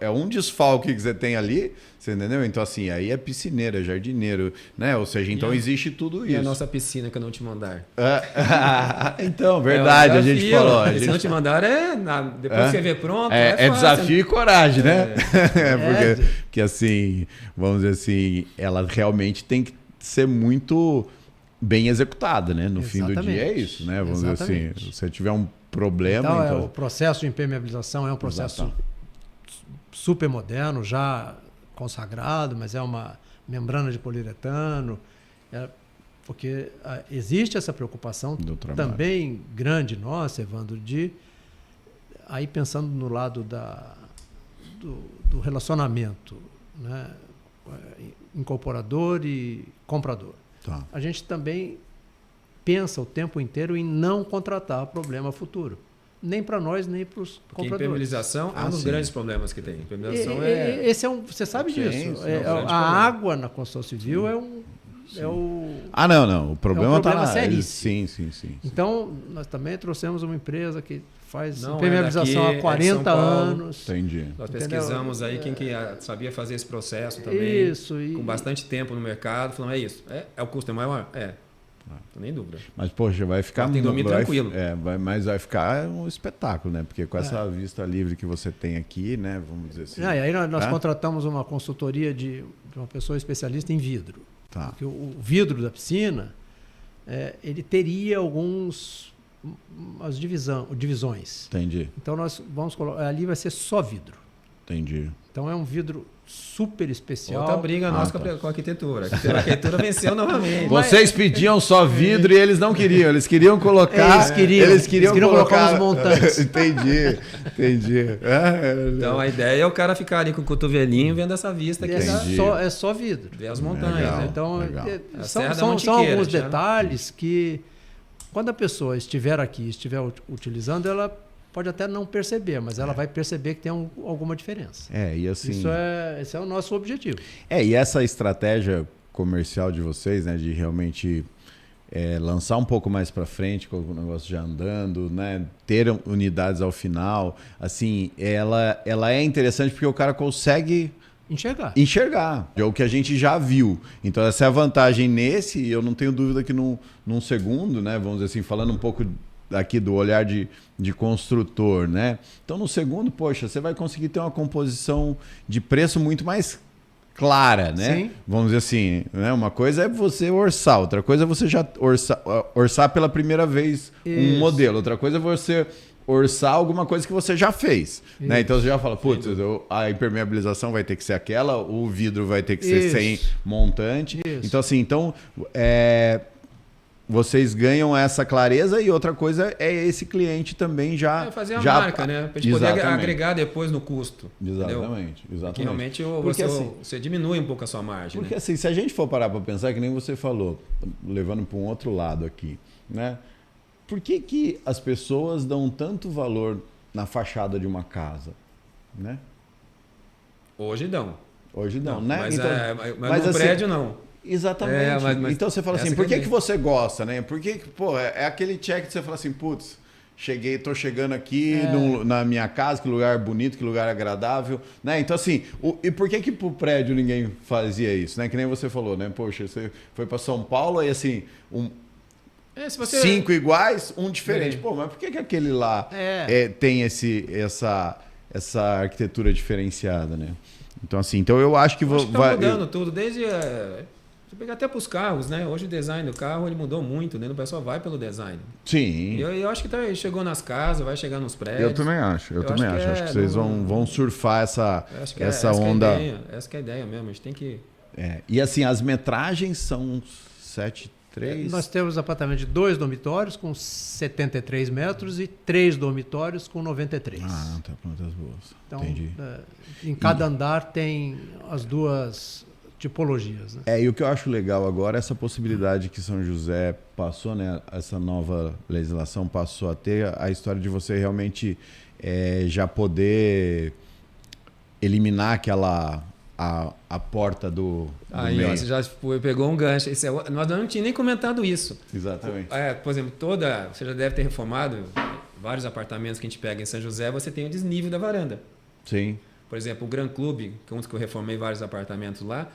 é um desfalque que você tem ali, você entendeu? Então, assim, aí é piscineiro, é jardineiro, né? Ou seja, então existe tudo isso. E a nossa piscina que eu não te mandar? Então, verdade, a gente falou. Se não te mandar, depois que você vê pronto, é desafio e coragem, né? Porque, assim, vamos dizer assim, ela realmente tem que ser muito bem executada, né? No fim do dia é isso, né? Vamos dizer assim, se você tiver um problema... Então, o processo de impermeabilização é um processo super moderno, já consagrado, mas é uma membrana de poliuretano, porque existe essa preocupação também grande nossa, Evandro, aí pensando no lado do relacionamento, né? Incorporador e comprador. Tá. A gente também pensa o tempo inteiro em não contratar problema futuro. Nem para nós, nem para os compradores. Porque impermeabilização é um dos grandes problemas que tem. Impermeabilização você sabe disso. A água na construção civil é um Ah, não. O problema está lá. seríssimo. Sim. Então, nós também trouxemos uma empresa que faz Não impermeabilização daqui, há 40 anos. Entendi. Nós Entendeu? pesquisamos aí quem que sabia fazer esse processo também. Isso. Com bastante tempo no mercado. Falando, é isso. O custo é maior? Não nem dúvida. Mas, poxa, vai ficar... Tem que dormir tranquilo. Mas vai ficar um espetáculo, né? Porque com essa vista livre que você tem aqui, né? Vamos dizer assim... E aí nós contratamos uma consultoria de uma pessoa especialista em vidro. Tá. Porque o vidro da piscina, ele teria algumas divisões. Entendi. Então nós vamos colocar... Ali vai ser só vidro. Entendi. Então é um vidro super especial. Outra briga nossa com a arquitetura. A arquitetura venceu novamente. Vocês pediam só vidro e eles não queriam. Eles queriam colocar... Eles queriam colocar os montantes. Entendi. Então a ideia é o cara ficar ali com o cotovelinho vendo essa vista aqui. É só vidro. Ver as montanhas. Legal, né? Então legal. são alguns detalhes que, quando a pessoa estiver aqui, estiver utilizando, ela pode até não perceber, mas ela vai perceber que tem alguma diferença. E assim... Esse é o nosso objetivo. E essa estratégia comercial de vocês, né, de realmente lançar um pouco mais para frente com o negócio já andando, né, ter unidades ao final, assim, ela é interessante porque o cara consegue enxergar, é o que a gente já viu. Então essa é a vantagem nesse, e eu não tenho dúvida que num segundo, né, vamos dizer assim, falando um pouco aqui do olhar de construtor, né? Então no segundo, poxa, você vai conseguir ter uma composição de preço muito mais clara, né? Sim. Vamos dizer assim, né? Uma coisa é você orçar, outra coisa é você já orçar pela primeira vez um modelo, outra coisa é você orçar alguma coisa que você já fez, né? Então você já fala, putz, a impermeabilização vai ter que ser aquela, o vidro vai ter que ser sem montante. Isso. Então assim, vocês ganham essa clareza e outra coisa é esse cliente também já... fazer a marca, né? Para a gente poder agregar depois no custo. Exatamente. Porque realmente você diminui um pouco a sua margem. Porque assim, se a gente for parar para pensar, que nem você falou, levando para um outro lado aqui, né? Por que as pessoas dão tanto valor na fachada de uma casa, né? Hoje dão. Né? Mas, então, mas no prédio não. Exatamente. Então você fala assim, por que você gosta, né? Porque, é aquele check que você fala assim, putz, tô chegando aqui na minha casa, que lugar bonito, que lugar agradável, né? Então assim, e por que pro prédio ninguém fazia isso, né? Que nem você falou, né? Poxa, você foi para São Paulo e assim, 5 iguais, um diferente. Pô, mas por que aquele lá tem essa arquitetura diferenciada, né? Então assim, eu acho que vai mudando tudo, desde você pegar até para os carros, né? Hoje o design do carro ele mudou muito, né? O pessoal vai pelo design. Sim. Eu acho que chegou nas casas, vai chegar nos prédios. Eu também acho. Acho que vocês vão surfar essa onda. Essa que é a ideia mesmo. A gente tem que... E assim, as metragens são 7,3? Nós temos apartamento de 2 dormitórios com 73 metros e 3 dormitórios com 93. Tá, plantas boas. Então, entendi. Em cada andar tem as duas tipologias, né? E o que eu acho legal agora é essa possibilidade que São José passou, né? Essa nova legislação passou a ter a história de você realmente já poder eliminar aquela a porta do meio. Ó, você já pegou um gancho. Nós não tínhamos nem comentado isso. Exatamente. Por exemplo, você já deve ter reformado vários apartamentos que a gente pega em São José, você tem o desnível da varanda. Sim. Por exemplo, o Gran Clube, que é um que eu reformei vários apartamentos lá,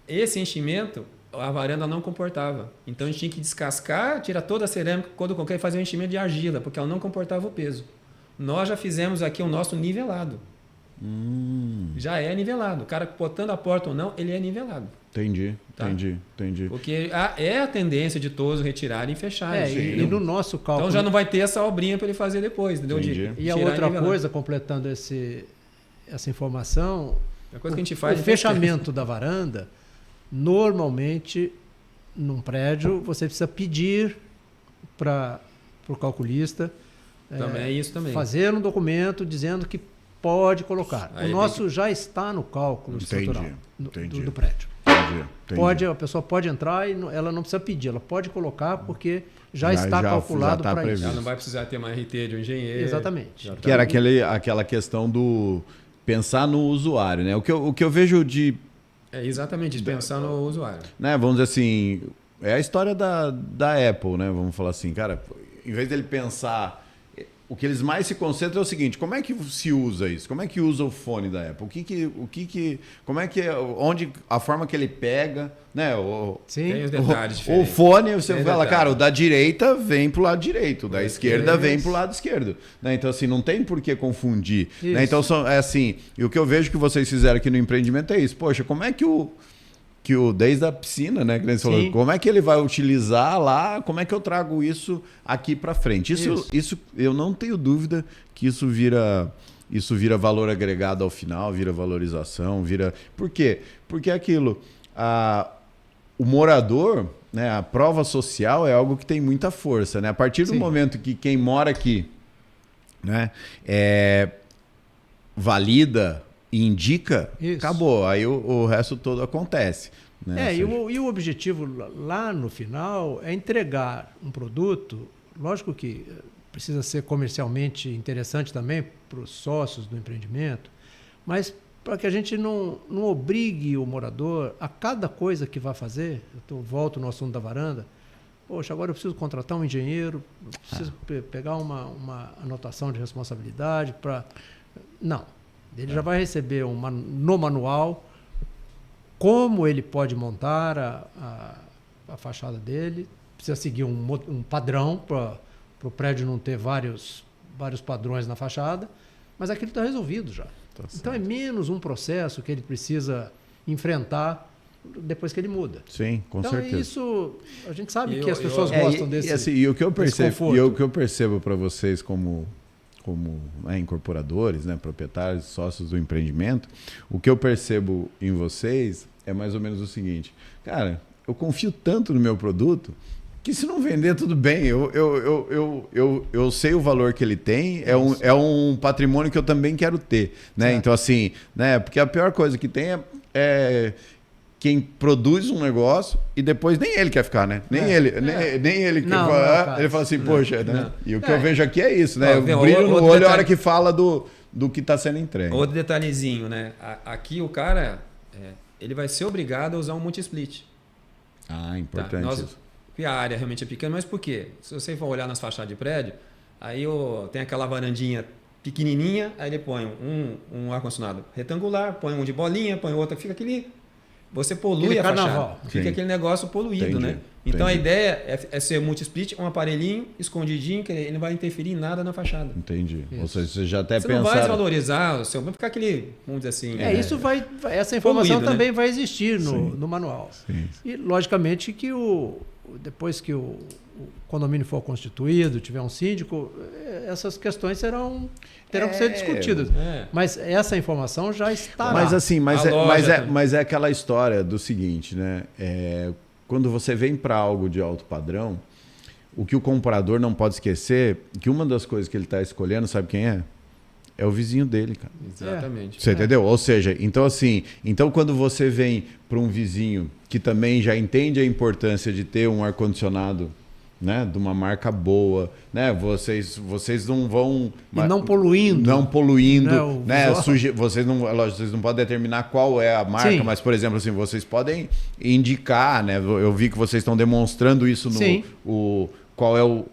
esse enchimento, a varanda não comportava. Então a gente tinha que descascar, tirar toda a cerâmica, quando o concreto, fazer um enchimento de argila, porque ela não comportava o peso. Nós já fizemos aqui o nosso nivelado. Já é nivelado. O cara botando a porta ou não, ele é nivelado. Entendi. Porque é a tendência de todos retirarem e fecharem. E no nosso cálculo... Então já não vai ter essa obrinha para ele fazer depois, entendeu? E a outra coisa, completando essa informação, a coisa que a gente faz, o fechamento da varanda, normalmente, num prédio, você precisa pedir para o calculista fazer um documento dizendo que pode colocar. O nosso já está no cálculo estrutural do prédio. Entendi. A pessoa pode entrar e ela não precisa pedir, ela pode colocar porque já está calculado para isso. Ela não vai precisar ter uma RT de um engenheiro. Exatamente. Que era aquela questão do pensar no usuário, né? O que eu vejo de É exatamente isso, pensar no usuário. Né? Vamos dizer assim, é a história da Apple, né? Vamos falar assim, cara, em vez dele pensar... O que eles mais se concentram é o seguinte: como é que se usa isso? Como é que usa o fone da Apple? Como é que onde a forma que ele pega, né? Sim. Tem os detalhes O diferentes. fone, você Tem fala, detalhe. cara, o da direita vem pro lado direito, o da esquerda isso. vem pro lado esquerdo. Né? Então, assim, não tem por que confundir. Isso. Né? Então, é assim, e o que eu vejo que vocês fizeram aqui no empreendimento é isso. Poxa, como é que desde a piscina, né, que nem você falou, como é que ele vai utilizar lá, como é que eu trago isso aqui para frente? Isso eu não tenho dúvida que isso vira valor agregado ao final, vira valorização, Por quê? Porque é aquilo, o morador, né, a prova social é algo que tem muita força, né? A partir do momento que quem mora aqui, né, valida e indica, Isso. acabou. Aí o resto todo acontece. Né? E o objetivo lá no final é entregar um produto, lógico que precisa ser comercialmente interessante também para os sócios do empreendimento, mas para que a gente não obrigue o morador a cada coisa que vai fazer. Volto no assunto da varanda. Poxa, agora eu preciso contratar um engenheiro, preciso pegar uma anotação de responsabilidade para... Não. Ele já vai receber no manual como ele pode montar a fachada dele. Precisa seguir um padrão para o prédio não ter vários padrões na fachada, mas aquilo está resolvido já. Então é menos um processo que ele precisa enfrentar depois que ele muda. Sim, com certeza. Então isso, a gente sabe que as pessoas gostam desse e o que eu percebo, conforto. o que eu percebo para vocês como incorporadores, né, proprietários, sócios do empreendimento, o que eu percebo em vocês é mais ou menos o seguinte: cara, eu confio tanto no meu produto que se não vender, tudo bem. Eu sei o valor que ele tem, é um patrimônio que eu também quero ter. Né? Então, assim, né, porque a pior coisa que tem é quem produz um negócio e depois nem ele quer ficar, né? Nem ele quer falar. Ele fala assim, poxa, né? E o que eu vejo aqui é isso, né? Eu brilho no olho a hora que fala do que está sendo entregue. Outro detalhezinho, né? Aqui o cara, ele vai ser obrigado a usar um multi-split. Importante isso. Porque a área realmente é pequena, mas por quê? Se você for olhar nas fachadas de prédio, aí tem aquela varandinha pequenininha, aí ele põe um ar-condicionado retangular, põe um de bolinha, põe outro, fica aquele... Você polui a fachada. Fica aquele negócio poluído, né? Então a ideia é ser multi-split, um aparelhinho escondidinho, que ele não vai interferir em nada na fachada. Entendi. Isso. Ou seja, você já até pensaram... Você não vai valorizar o seu... Vai ficar aquele, vamos dizer assim... Isso essa informação poluído, também, né? vai existir no manual. Sim. E, logicamente, que depois que o condomínio for constituído, tiver um síndico, essas questões terão que ser discutidas. Mas essa informação já está. Mas assim, mas é aquela história do seguinte, né? Quando você vem para algo de alto padrão, o que o comprador não pode esquecer, que uma das coisas que ele está escolhendo, sabe quem é? É o vizinho dele, cara. Exatamente. Você entendeu? Ou seja, então quando você vem para um vizinho que também já entende a importância de ter um ar-condicionado, né, de uma marca boa, né? Vocês não vão... E não poluindo. Não poluindo, né? Vocês não podem determinar qual é a marca, mas, por exemplo, assim, vocês podem indicar, né? Eu vi que vocês estão demonstrando isso qual é o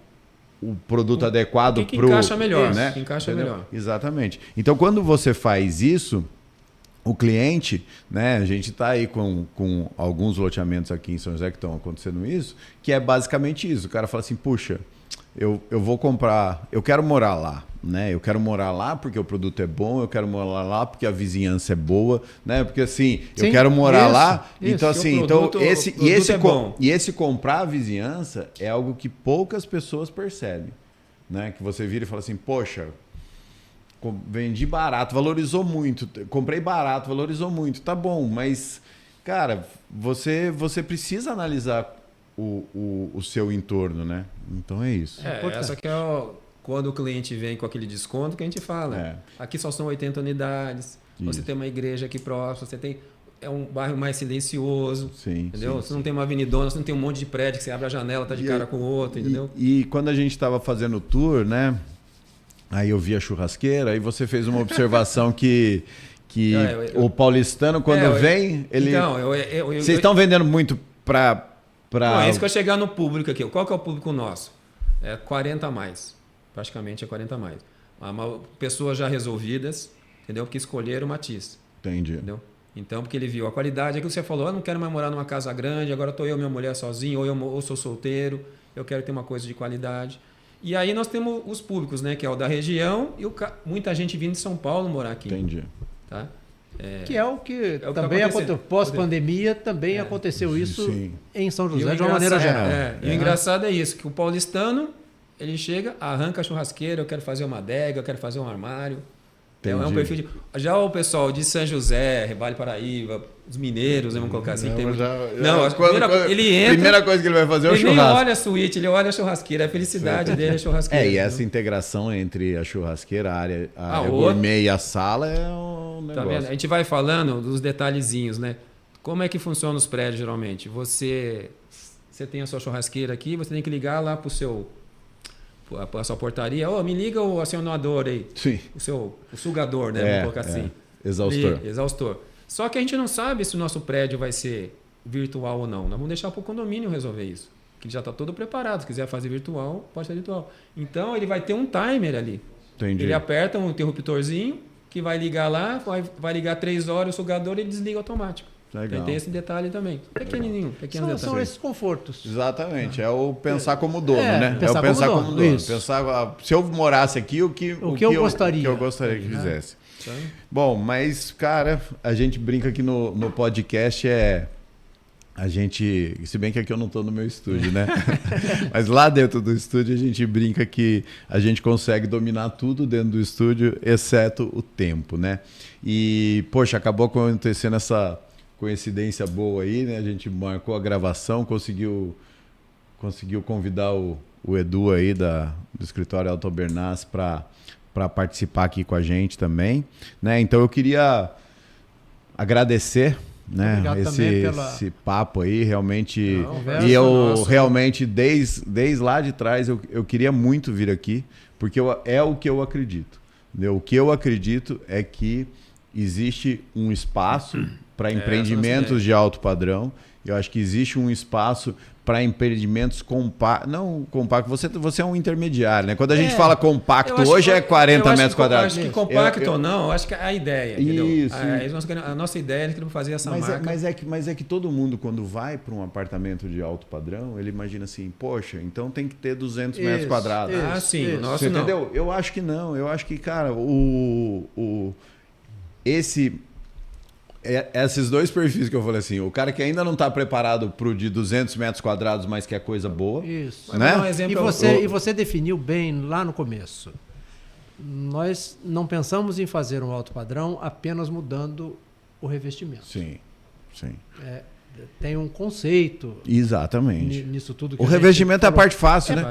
produto adequado para o... encaixa melhor, né? Encaixa melhor. Exatamente. Então, quando você faz isso, o cliente, né, a gente está aí com alguns loteamentos aqui em São José que estão acontecendo isso, que é basicamente isso. O cara fala assim, puxa, eu vou comprar, eu quero morar lá, né? Eu quero morar lá porque o produto é bom, eu quero morar lá porque a vizinhança é boa, né? Porque assim, eu quero morar lá, então assim, esse comprar a vizinhança é algo que poucas pessoas percebem, né? Que você vira e fala assim, poxa, vendi barato, valorizou muito. Comprei barato, valorizou muito. Tá bom, mas, cara, você precisa analisar o seu entorno, né? Então é isso. Essa que é quando o cliente vem com aquele desconto que a gente fala. Aqui só são 80 unidades. Isso. Você tem uma igreja aqui próxima, você tem... É um bairro mais silencioso, entendeu? Você não tem uma avenidona, você não tem um monte de prédio que você abre a janela, tá de cara com o outro, entendeu? E quando a gente estava fazendo o tour, né? Aí eu vi a churrasqueira, aí você fez uma observação que que o paulistano, quando vem, ele... Então, Vocês estão vendendo muito para... Não, é isso que vai chegar no público aqui. Qual que é o público nosso? É 40 a mais. Praticamente é 40 a mais. Pessoas já resolvidas, entendeu? Que escolheram o Matiz. Entendi. Entendeu? Então, porque ele viu a qualidade. É que você falou, eu não quero mais morar numa casa grande, agora estou eu e minha mulher sozinho, ou sou solteiro, eu quero ter uma coisa de qualidade. E aí nós temos os públicos, né? Que é o da região e muita gente vindo de São Paulo morar aqui. Entendi. Tá? Que é o que tá também aconteceu. Pós-pandemia também aconteceu isso em São José de uma maneira geral. E o engraçado é isso, que o paulistano, ele chega, arranca a churrasqueira, eu quero fazer uma adega, eu quero fazer um armário. É um perfil de... Já o pessoal de São José, Vale Paraíba, os mineiros, vamos colocar assim. Primeira coisa que ele vai fazer é o churrasco. Ele nem olha a suíte, ele olha a churrasqueira. A felicidade dele é a churrasqueira. E essa integração entre a churrasqueira, a área gourmet e a sala é um negócio. Tá vendo? A gente vai falando dos detalhezinhos, né? Como é que funciona os prédios, geralmente? Você tem a sua churrasqueira aqui, você tem que ligar lá para a sua portaria, me liga o acionador aí. Sim. O sugador, né? Vamos colocar assim. Exaustor. Exaustor. Só que a gente não sabe se o nosso prédio vai ser virtual ou não. Nós vamos deixar para o condomínio resolver isso. Que já está todo preparado. Se quiser fazer virtual, pode ser virtual. Então ele vai ter um timer ali. Entendi. Ele aperta um interruptorzinho que vai ligar lá, vai ligar 3 horas o sugador e desliga automático. Tem esse detalhe também. Pequenininho, pequenos detalhes. São esses confortos. Exatamente. É o pensar como dono, né? É o pensar como dono. Pensar, se eu morasse aqui, o que eu gostaria que fizesse. Bom, mas, cara, a gente brinca aqui no podcast a gente... Se bem que aqui eu não estou no meu estúdio, né? Mas lá dentro do estúdio a gente brinca que a gente consegue dominar tudo dentro do estúdio, exceto o tempo, né? E, poxa, acabou acontecendo essa coincidência boa aí, né? A gente marcou a gravação, conseguiu convidar o Edu aí do escritório Alto Albernaz para participar aqui com a gente também, né? Então eu queria agradecer, né, esse papo aí, realmente. Realmente desde lá de trás eu queria muito vir aqui, porque é o que eu acredito. Entendeu? O que eu acredito é que existe um espaço para empreendimentos de alto padrão. Eu acho que existe um espaço para empreendimentos compactos. Não compacto, você é um intermediário, né? Quando a gente fala compacto, hoje é 40 metros quadrados. Eu acho que compacto ou não, eu acho que é a ideia. Isso. A nossa ideia é que queremos fazer essa marca. Mas é que todo mundo, quando vai para um apartamento de alto padrão, ele imagina assim, poxa, então tem que ter 200 metros quadrados. Sim, o nosso você não. Entendeu? Eu acho que não. Eu acho que, cara, esses dois perfis que eu falei assim, o cara que ainda não está preparado para o de 200 metros quadrados, mas que é coisa boa. Isso. Né? E você definiu bem lá no começo. Nós não pensamos em fazer um alto padrão apenas mudando o revestimento. Sim. Tem um conceito. Exatamente. Nisso tudo que o revestimento é a parte fácil, né?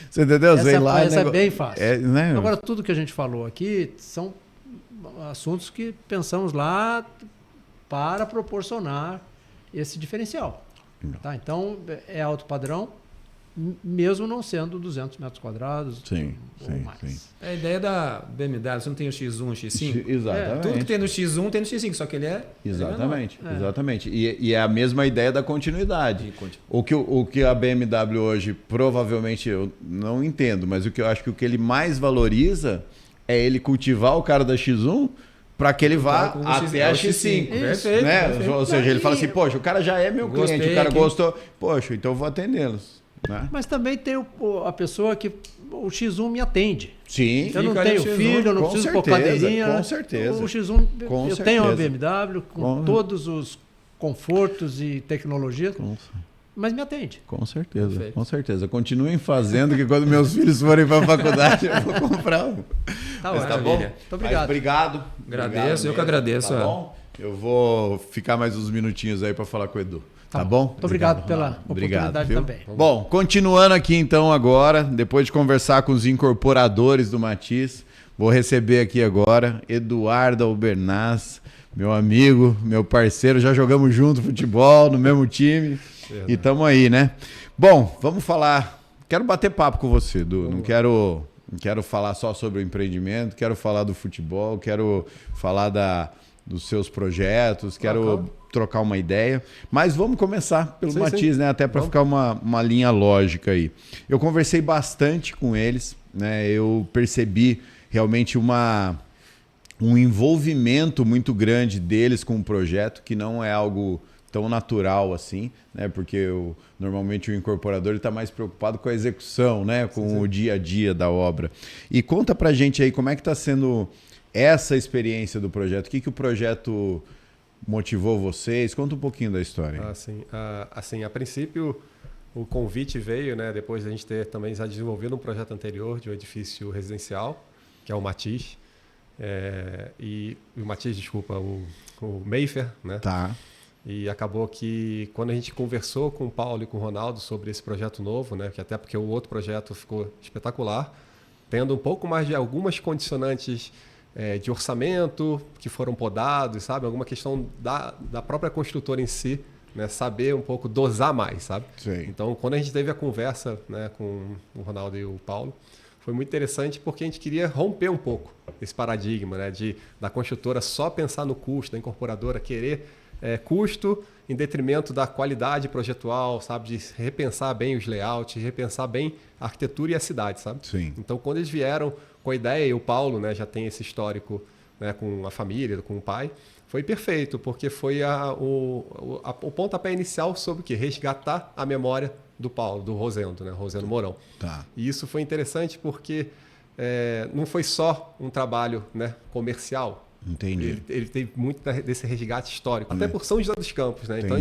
Você entendeu? Essa é bem fácil. Né? Agora, tudo que a gente falou aqui são assuntos que pensamos lá para proporcionar esse diferencial. Tá? Então, é alto padrão, mesmo não sendo 200 metros quadrados ou mais. Sim. É a ideia da BMW, você não tem o X1, o X5? Exatamente. Tudo que tem no X1 tem no X5, só que ele é... Exatamente. E é a mesma ideia da continuidade. O que a BMW hoje, provavelmente, eu não entendo, mas o que eu acho que o que ele mais valoriza é ele cultivar o cara da X1 para que ele vá até a X5. Perfeito, né? Perfeito. Ou seja, ele fala assim, poxa, o cara já é meu cliente, o cara gostou, poxa, então eu vou atendê-los. Né? Mas também tem a pessoa que o X1 me atende. Sim. Eu não tenho filho, eu não preciso pôr cadeirinha. Com certeza. O X1, eu tenho uma BMW com todos os confortos e tecnologias. Mas me atende. Com certeza, perfeito. Com certeza. Continuem fazendo, que quando meus filhos forem para a faculdade, eu vou comprar um. Tá bom? Muito obrigado. Obrigado. Agradeço, eu que agradeço. Tá bom? Eu vou ficar mais uns minutinhos aí para falar com o Edu. Tá bom? Muito obrigado pela oportunidade também. Bom, continuando aqui então agora, depois de conversar com os incorporadores do Matiz, vou receber aqui agora Eduardo Albernaz, meu amigo, meu parceiro, já jogamos junto futebol no mesmo time. E estamos aí, né? Bom, vamos falar. Quero bater papo com você, Edu. Não quero Não quero falar só sobre o empreendimento, quero falar do futebol, quero falar dos seus projetos, quero trocar uma ideia. Mas vamos começar pelo Matiz, né? Até para ficar uma linha lógica aí. Eu conversei bastante com eles, né? Eu percebi realmente um envolvimento muito grande deles com o projeto, que não é algo tão natural assim, né? Porque normalmente o incorporador está mais preocupado com a execução, né? Com o dia a dia da obra. E conta pra gente aí como é que está sendo essa experiência do projeto. O que o projeto motivou vocês? Conta um pouquinho da história. Assim, a princípio o convite veio, né? Depois de a gente ter também já desenvolvido um projeto anterior de um edifício residencial, que é o Matiz. E o Matiz, desculpa, o Mayfair, né? Tá. E acabou que quando a gente conversou com o Paulo e com o Ronaldo sobre esse projeto novo, né, que até porque o outro projeto ficou espetacular, tendo um pouco mais de algumas condicionantes de orçamento que foram podados, sabe? Alguma questão da própria construtora em si, né, saber um pouco dosar mais, sabe? Sim. Então, quando a gente teve a conversa, né, com o Ronaldo e o Paulo, foi muito interessante porque a gente queria romper um pouco esse paradigma, né, da construtora só pensar no custo, da incorporadora querer custo em detrimento da qualidade projetual, sabe? De repensar bem os layouts, repensar bem a arquitetura e a cidade, sabe? Sim. Então, quando eles vieram com a ideia, e o Paulo, né, já tem esse histórico, né, com a família, com o pai, foi perfeito, porque foi o pontapé inicial sobre o quê? Resgatar a memória do Paulo, do Rosendo, né? Rosendo Mourão. Tá. E isso foi interessante porque não foi só um trabalho, né, comercial. Entendi. Ele teve muito desse resgate histórico, até por São José dos Campos, né? Então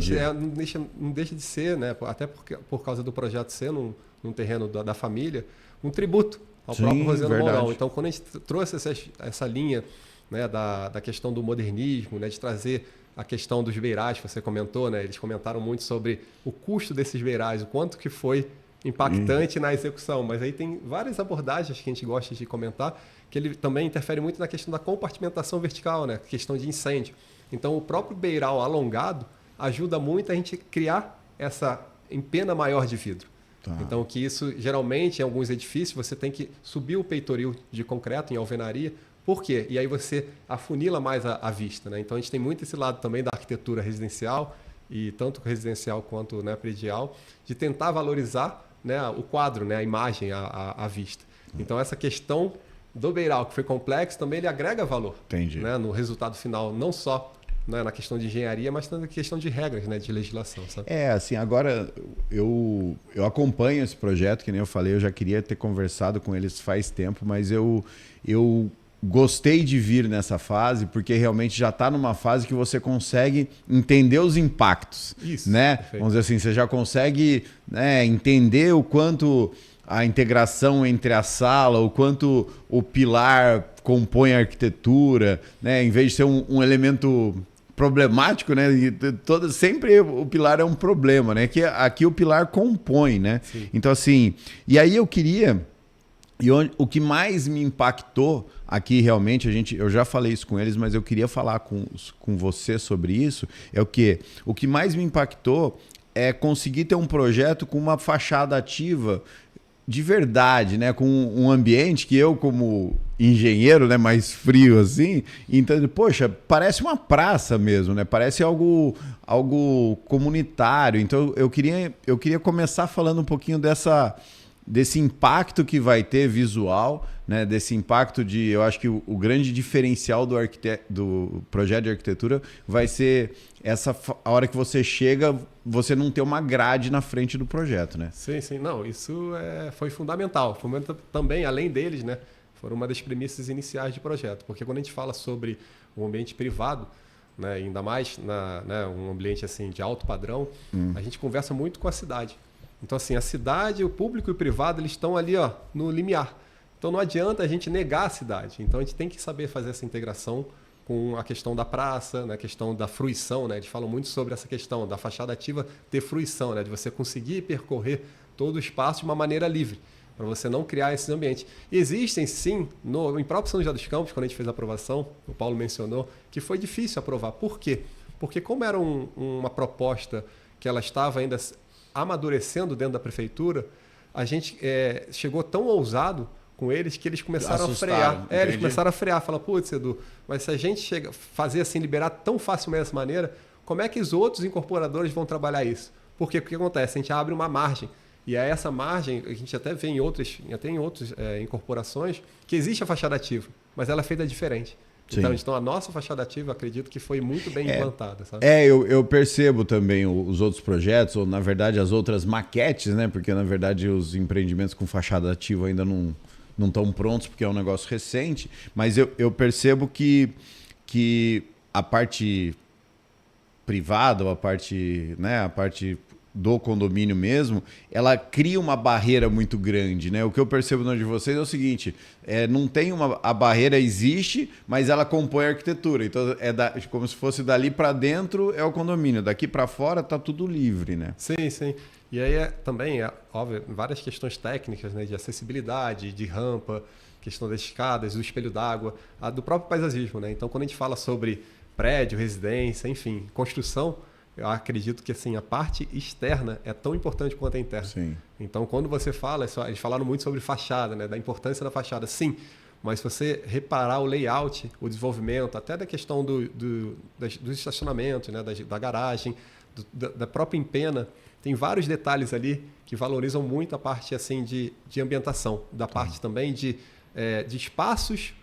não deixa de ser, né? Até por causa do projeto ser num terreno da família, um tributo ao próprio Rosendo Mourão. Então, quando a gente trouxe essa linha, né, da questão do modernismo, né, de trazer a questão dos beirais que você comentou, né? Eles comentaram muito sobre o custo desses beirais, o quanto que foi impactante na execução, mas aí tem várias abordagens que a gente gosta de comentar, que ele também interfere muito na questão da compartimentação vertical, né? Questão de incêndio. Então, o próprio beiral alongado ajuda muito a gente criar essa empena maior de vidro. Tá. Então, que isso, geralmente, em alguns edifícios, você tem que subir o peitoril de concreto em alvenaria. Por quê? E aí você afunila mais a vista, né? Então, a gente tem muito esse lado também da arquitetura residencial, e tanto residencial quanto, né, predial, de tentar valorizar, né, o quadro, né, a imagem, a vista. Então, essa questão do beiral, que foi complexo, também ele agrega valor. Entendi. Né, no resultado final, não só, né, na questão de engenharia, mas também na questão de regras, né, de legislação. Sabe? Assim, agora eu acompanho esse projeto, que nem eu falei, eu já queria ter conversado com eles faz tempo, mas eu gostei de vir nessa fase, porque realmente já está numa fase que você consegue entender os impactos. Isso, né? Perfeito. Vamos dizer assim, você já consegue, né, entender o quanto a integração entre a sala, o quanto o pilar compõe a arquitetura, né? Em vez de ser um elemento problemático, né? Sempre o pilar é um problema, né? Que aqui o pilar compõe, né? Sim. Então, assim, e aí eu queria... o que mais me impactou aqui realmente, eu já falei isso com eles, mas eu queria falar com você sobre isso, é o quê? O que mais me impactou é conseguir ter um projeto com uma fachada ativa de verdade, né? Com um ambiente que eu, como engenheiro, né, mais frio assim, então, poxa, parece uma praça mesmo, né? Parece algo comunitário. Então eu queria começar falando um pouquinho desse impacto que vai ter visual, né? Desse impacto eu acho que o grande diferencial do projeto de arquitetura vai ser a hora que você chega, você não ter uma grade na frente do projeto, né? Sim, sim. Não, isso foi fundamental. Também, além deles, né? Foram uma das premissas iniciais de projeto. Porque quando a gente fala sobre o ambiente privado, né, ainda mais né, um ambiente assim, de alto padrão, a gente conversa muito com a cidade. Então, assim, a cidade, o público e o privado, eles estão ali, ó, no limiar. Então, não adianta a gente negar a cidade. Então, a gente tem que saber fazer essa integração com a questão da praça, né, a questão da fruição, né? A gente fala muito sobre essa questão da fachada ativa ter fruição, né? De você conseguir percorrer todo o espaço de uma maneira livre, para você não criar esses ambientes. Existem, sim, em próprio São José dos Campos, quando a gente fez a aprovação, o Paulo mencionou, que foi difícil aprovar. Por quê? Porque como era uma proposta que ela estava ainda amadurecendo dentro da prefeitura, a gente chegou tão ousado com eles que eles começaram Assustaram, a frear. entendi. Eles começaram a frear. Fala, putz, Edu, mas se a gente fazer assim, liberar tão facilmente dessa maneira, como é que os outros incorporadores vão trabalhar isso? Porque o que acontece? A gente abre uma margem. E é essa margem, a gente até vê em outras incorporações, que existe a fachada ativa, mas ela é feita diferente. Então, a nossa fachada ativa, acredito que foi muito bem implantada. Sabe? Eu percebo também os outros projetos, ou na verdade as outras maquetes, né? Porque na verdade os empreendimentos com fachada ativa ainda não estão prontos, porque é um negócio recente, mas eu percebo que a parte privada, ou a parte do condomínio mesmo, ela cria uma barreira muito grande, né? O que eu percebo de vocês é o seguinte, não tem a barreira existe, mas ela compõe a arquitetura. Então, como se fosse dali para dentro é o condomínio, daqui para fora tá tudo livre, né? Sim, sim. E aí também, óbvio, várias questões técnicas, né? De acessibilidade, de rampa, questão das escadas, do espelho d'água, do próprio paisagismo, né? Então, quando a gente fala sobre prédio, residência, enfim, construção, eu acredito que assim, a parte externa é tão importante quanto a interna. Sim. Então, quando você fala, eles falaram muito sobre fachada, né? Da importância da fachada, sim. Mas se você reparar o layout, o desenvolvimento, até da questão do estacionamento, né? da garagem, da própria empena, tem vários detalhes ali que valorizam muito a parte assim, de ambientação, da parte também de espaços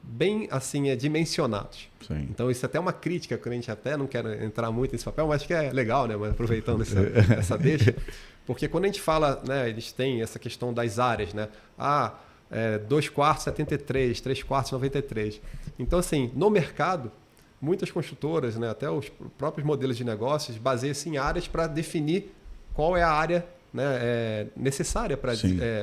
bem assim, dimensionados. Sim. Então, isso é até uma crítica, que a gente até não quer entrar muito nesse papel, mas acho que é legal, né? Mas aproveitando essa deixa, porque quando a gente fala, né, eles têm essa questão das áreas, né? 2 quartos 73, 3 quartos 93. Então, assim, no mercado, muitas construtoras, né, até os próprios modelos de negócios, baseiam-se em áreas para definir qual é a área, né, necessária para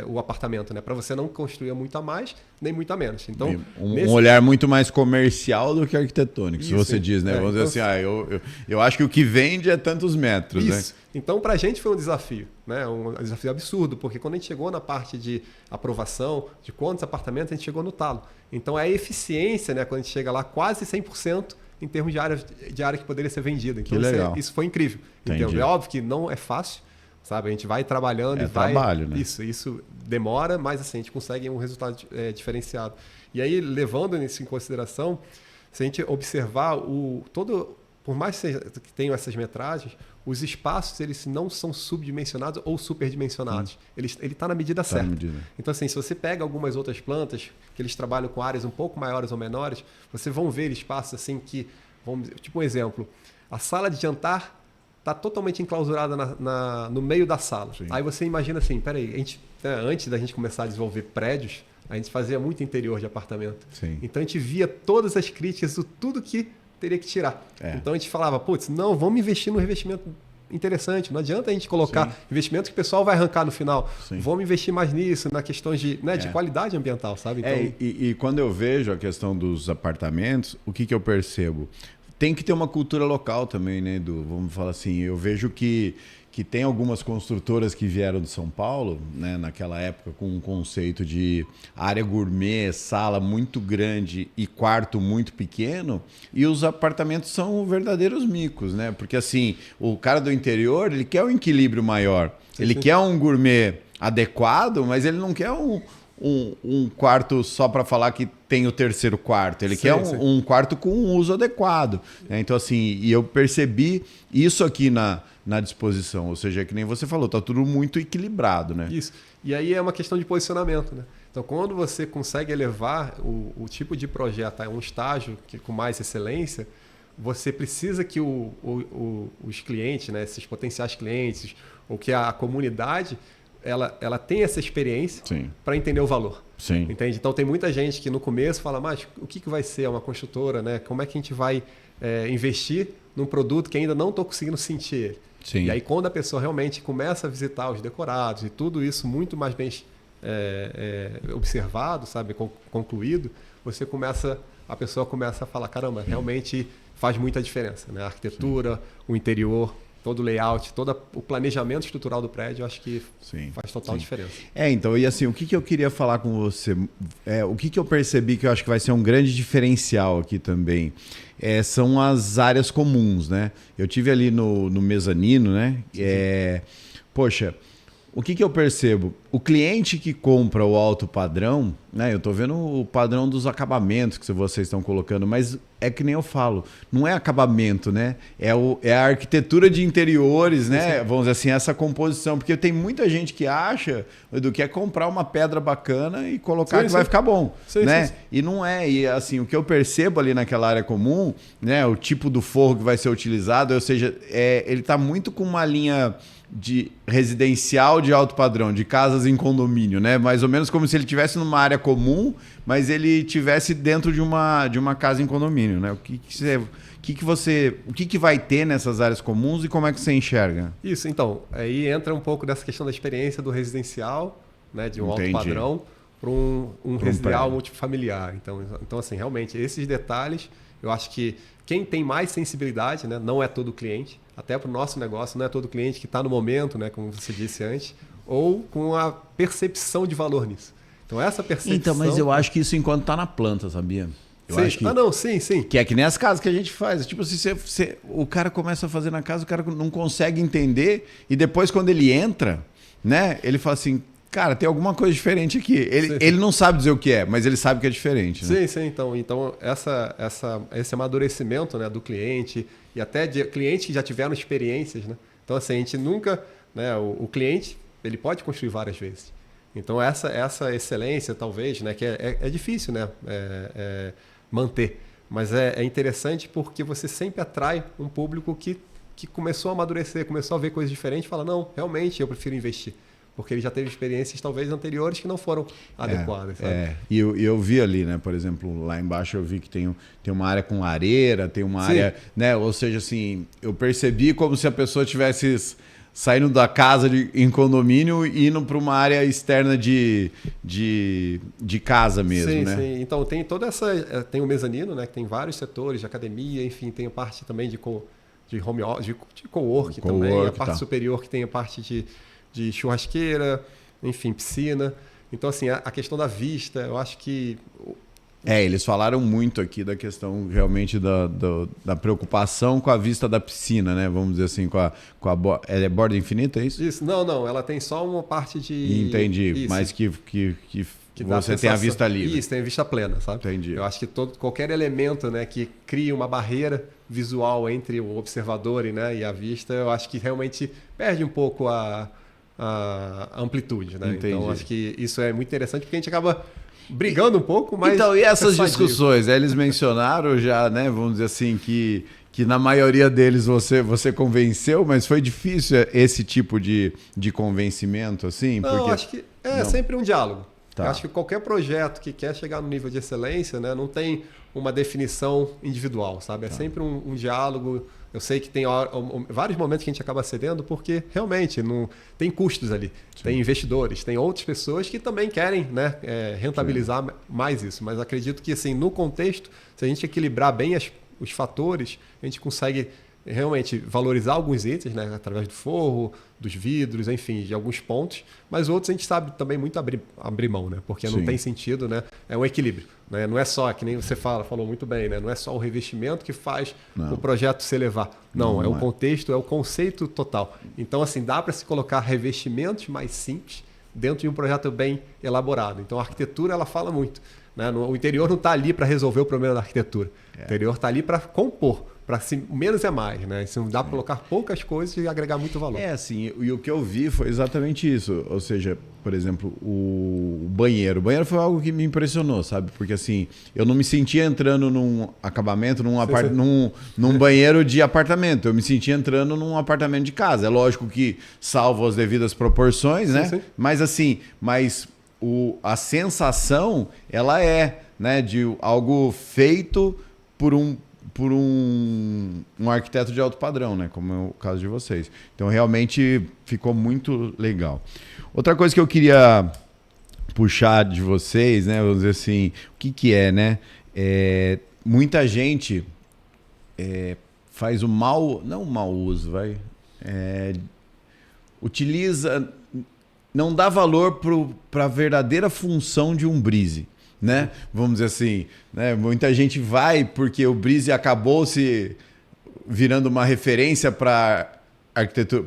o apartamento, né, para você não construir muito a mais nem muito a menos. Então, um olhar muito mais comercial do que arquitetônico, isso, se você diz, né? Vamos então, dizer assim, eu acho que o que vende é tantos metros, isso. Né? Então, para a gente foi um desafio, né? Um desafio absurdo, porque quando a gente chegou na parte de aprovação, de quantos apartamentos, a gente chegou no talo. Então, a eficiência, né, quando a gente chega lá, quase 100% em termos de área que poderia ser vendida. Então, isso foi incrível. Então, é óbvio que não é fácil, sabe? A gente vai trabalhando e vai... trabalho, né? Isso demora, mas assim, a gente consegue um resultado diferenciado. E aí, levando isso em consideração, se a gente observar por mais que tenham essas metragens, os espaços eles não são subdimensionados ou superdimensionados. Ele está na medida certa. Então, assim, se você pega algumas outras plantas que eles trabalham com áreas um pouco maiores ou menores, vocês vão ver espaços assim que... tipo um exemplo, a sala de jantar está totalmente enclausurada no meio da sala. Sim. Aí você imagina assim, peraí, antes da gente começar a desenvolver prédios, a gente fazia muito interior de apartamento. Sim. Então a gente via todas as críticas, tudo que teria que tirar. Então a gente falava, putz, não, vamos investir num revestimento interessante. Não adianta a gente colocar investimento que o pessoal vai arrancar no final. Sim. Vamos investir mais nisso, na questão de qualidade ambiental, sabe? Então... E quando eu vejo a questão dos apartamentos, o que eu percebo? Tem que ter uma cultura local também, né, Edu? Vamos falar assim, eu vejo que tem algumas construtoras que vieram de São Paulo, né, naquela época, com um conceito de área gourmet, sala muito grande e quarto muito pequeno, e os apartamentos são verdadeiros micos, né? Porque assim, o cara do interior, ele quer um equilíbrio maior, ele quer um gourmet adequado, mas ele não quer um quarto só para falar que tem o terceiro quarto. Ele quer um quarto com um uso adequado. Então, assim, e eu percebi isso aqui na disposição. Ou seja, que nem você falou, tá tudo muito equilibrado, né? Isso. E aí é uma questão de posicionamento, né? Então, quando você consegue elevar o tipo de projeto a um estágio com mais excelência, você precisa que os clientes, né, esses potenciais clientes, ou que a comunidade... Ela tem essa experiência para entender o valor. Sim. Entende? Então, tem muita gente que no começo fala, mas o que vai ser uma construtora? Né? Como é que a gente vai investir num produto que ainda não estou conseguindo sentir ele? Sim. E aí, quando a pessoa realmente começa a visitar os decorados e tudo isso muito mais bem observado, sabe, concluído, a pessoa começa a falar, caramba, realmente faz muita diferença. Né? A arquitetura, o interior... todo o layout, todo o planejamento estrutural do prédio, eu acho que faz total diferença. Então, e assim, o que eu queria falar com você, o que eu percebi que eu acho que vai ser um grande diferencial aqui também, são as áreas comuns, né? Eu tive ali no mezanino, né? Poxa, o que eu percebo? O cliente que compra o alto padrão, né? Eu estou vendo o padrão dos acabamentos que vocês estão colocando, mas é que nem eu falo, não é acabamento, né? É a arquitetura de interiores, né? Vamos dizer assim, essa composição. Porque tem muita gente que acha, Edu, que é comprar uma pedra bacana e colocar que vai ficar bom, né? E não é. E assim, o que eu percebo ali naquela área comum, né? O tipo do forro que vai ser utilizado, ou seja, ele está muito com uma linha de residencial de alto padrão, de casas em condomínio, né? Mais ou menos como se ele estivesse numa área comum, mas ele estivesse dentro de uma casa em condomínio, né? O que vai ter nessas áreas comuns e como é que você enxerga? Isso, então, aí entra um pouco dessa questão da experiência do residencial, né? De um alto padrão para um residencial multifamiliar. Então, assim, realmente, esses detalhes, eu acho que quem tem mais sensibilidade, né? Não é todo cliente, até para o nosso negócio, não é todo cliente que está no momento, né? Como você disse antes, ou com a percepção de valor nisso. Então, essa percepção... Então, mas eu acho que isso enquanto está na planta, sabia? Eu acho que... sim. Que é que nem as casas que a gente faz. Tipo, se o cara começa a fazer na casa, o cara não consegue entender, e depois quando ele entra, né? Ele fala assim... Cara, tem alguma coisa diferente aqui. Ele não sabe dizer o que é, mas ele sabe que é diferente. Né? Sim. Então esse amadurecimento, né, do cliente e até de clientes que já tiveram experiências. Né? Então, assim, a gente nunca... Né, o cliente ele pode construir várias vezes. Então, essa excelência, talvez, né, que é difícil, né, manter. Mas é interessante porque você sempre atrai um público que começou a amadurecer, começou a ver coisas diferentes e fala, não, realmente eu prefiro investir. Porque ele já teve experiências talvez anteriores que não foram adequadas. Sabe? E eu vi ali, né? Por exemplo, lá embaixo eu vi que tem uma área com lareira, tem uma área... Né? Ou seja, assim, eu percebi como se a pessoa tivesse saindo da casa em condomínio e indo para uma área externa de casa mesmo, né? Sim. Então tem toda essa... Tem o mezanino, né? Que tem vários setores de academia, enfim, tem a parte também de home office, de cowork também, a parte superior que tem a parte de churrasqueira, enfim, piscina. Então, assim, a questão da vista, eu acho que... Eles falaram muito aqui da questão realmente da preocupação com a vista da piscina, né? Vamos dizer assim, ela é borda infinita, é isso? Isso, não, ela tem só uma parte de... Entendi, isso. Mas que você tem a vista livre. Isso, tem a vista plena, sabe? Entendi. Eu acho que qualquer elemento, né, que cria uma barreira visual entre o observador e a vista, eu acho que realmente perde um pouco a amplitude, né? Entendi. Então, acho que isso é muito interessante porque a gente acaba brigando um pouco, mas... Então, e essas discussões? Eles mencionaram já, né? Vamos dizer assim, que na maioria deles você convenceu, mas foi difícil esse tipo de convencimento, assim? Não, acho que sempre um diálogo. Tá. Eu acho que qualquer projeto que quer chegar no nível de excelência, né, não tem uma definição individual, sabe? É sempre um diálogo. Eu sei que tem vários momentos que a gente acaba cedendo porque realmente não tem custos ali. Sim. Tem investidores, tem outras pessoas que também querem, né, rentabilizar mais isso. Mas acredito que assim, no contexto, se a gente equilibrar bem os fatores, a gente consegue realmente valorizar alguns itens, né, através do forro, dos vidros, enfim, de alguns pontos, mas outros a gente sabe também muito abrir mão, né, porque não tem sentido, né, é um equilíbrio, né, não é só, que nem você falou muito bem, né, não é só o revestimento que faz o projeto se elevar, não é o contexto, é o conceito total. Então, assim, dá para se colocar revestimentos mais simples dentro de um projeto bem elaborado. Então, a arquitetura, ela fala muito, né, o interior não está ali para resolver o problema da arquitetura, o interior está ali para compor, para menos é mais, né? Isso dá para colocar poucas coisas e agregar muito valor. Assim, e o que eu vi foi exatamente isso. Ou seja, por exemplo, o banheiro. O banheiro foi algo que me impressionou, sabe? Porque assim, eu não me sentia entrando num acabamento, num banheiro de apartamento. Eu me sentia entrando num apartamento de casa. É lógico que salvo as devidas proporções, né? Sim. Mas assim, a sensação, ela né, de algo feito por um arquiteto de alto padrão, né? Como é o caso de vocês. Então, realmente ficou muito legal. Outra coisa que eu queria puxar de vocês, né? Vamos dizer assim, o que é, né? Muita gente faz não o mau uso, utiliza, não dá valor para a verdadeira função de um Breezy. Né? Vamos dizer assim, né? Muita gente vai porque o Breezy acabou se virando uma referência para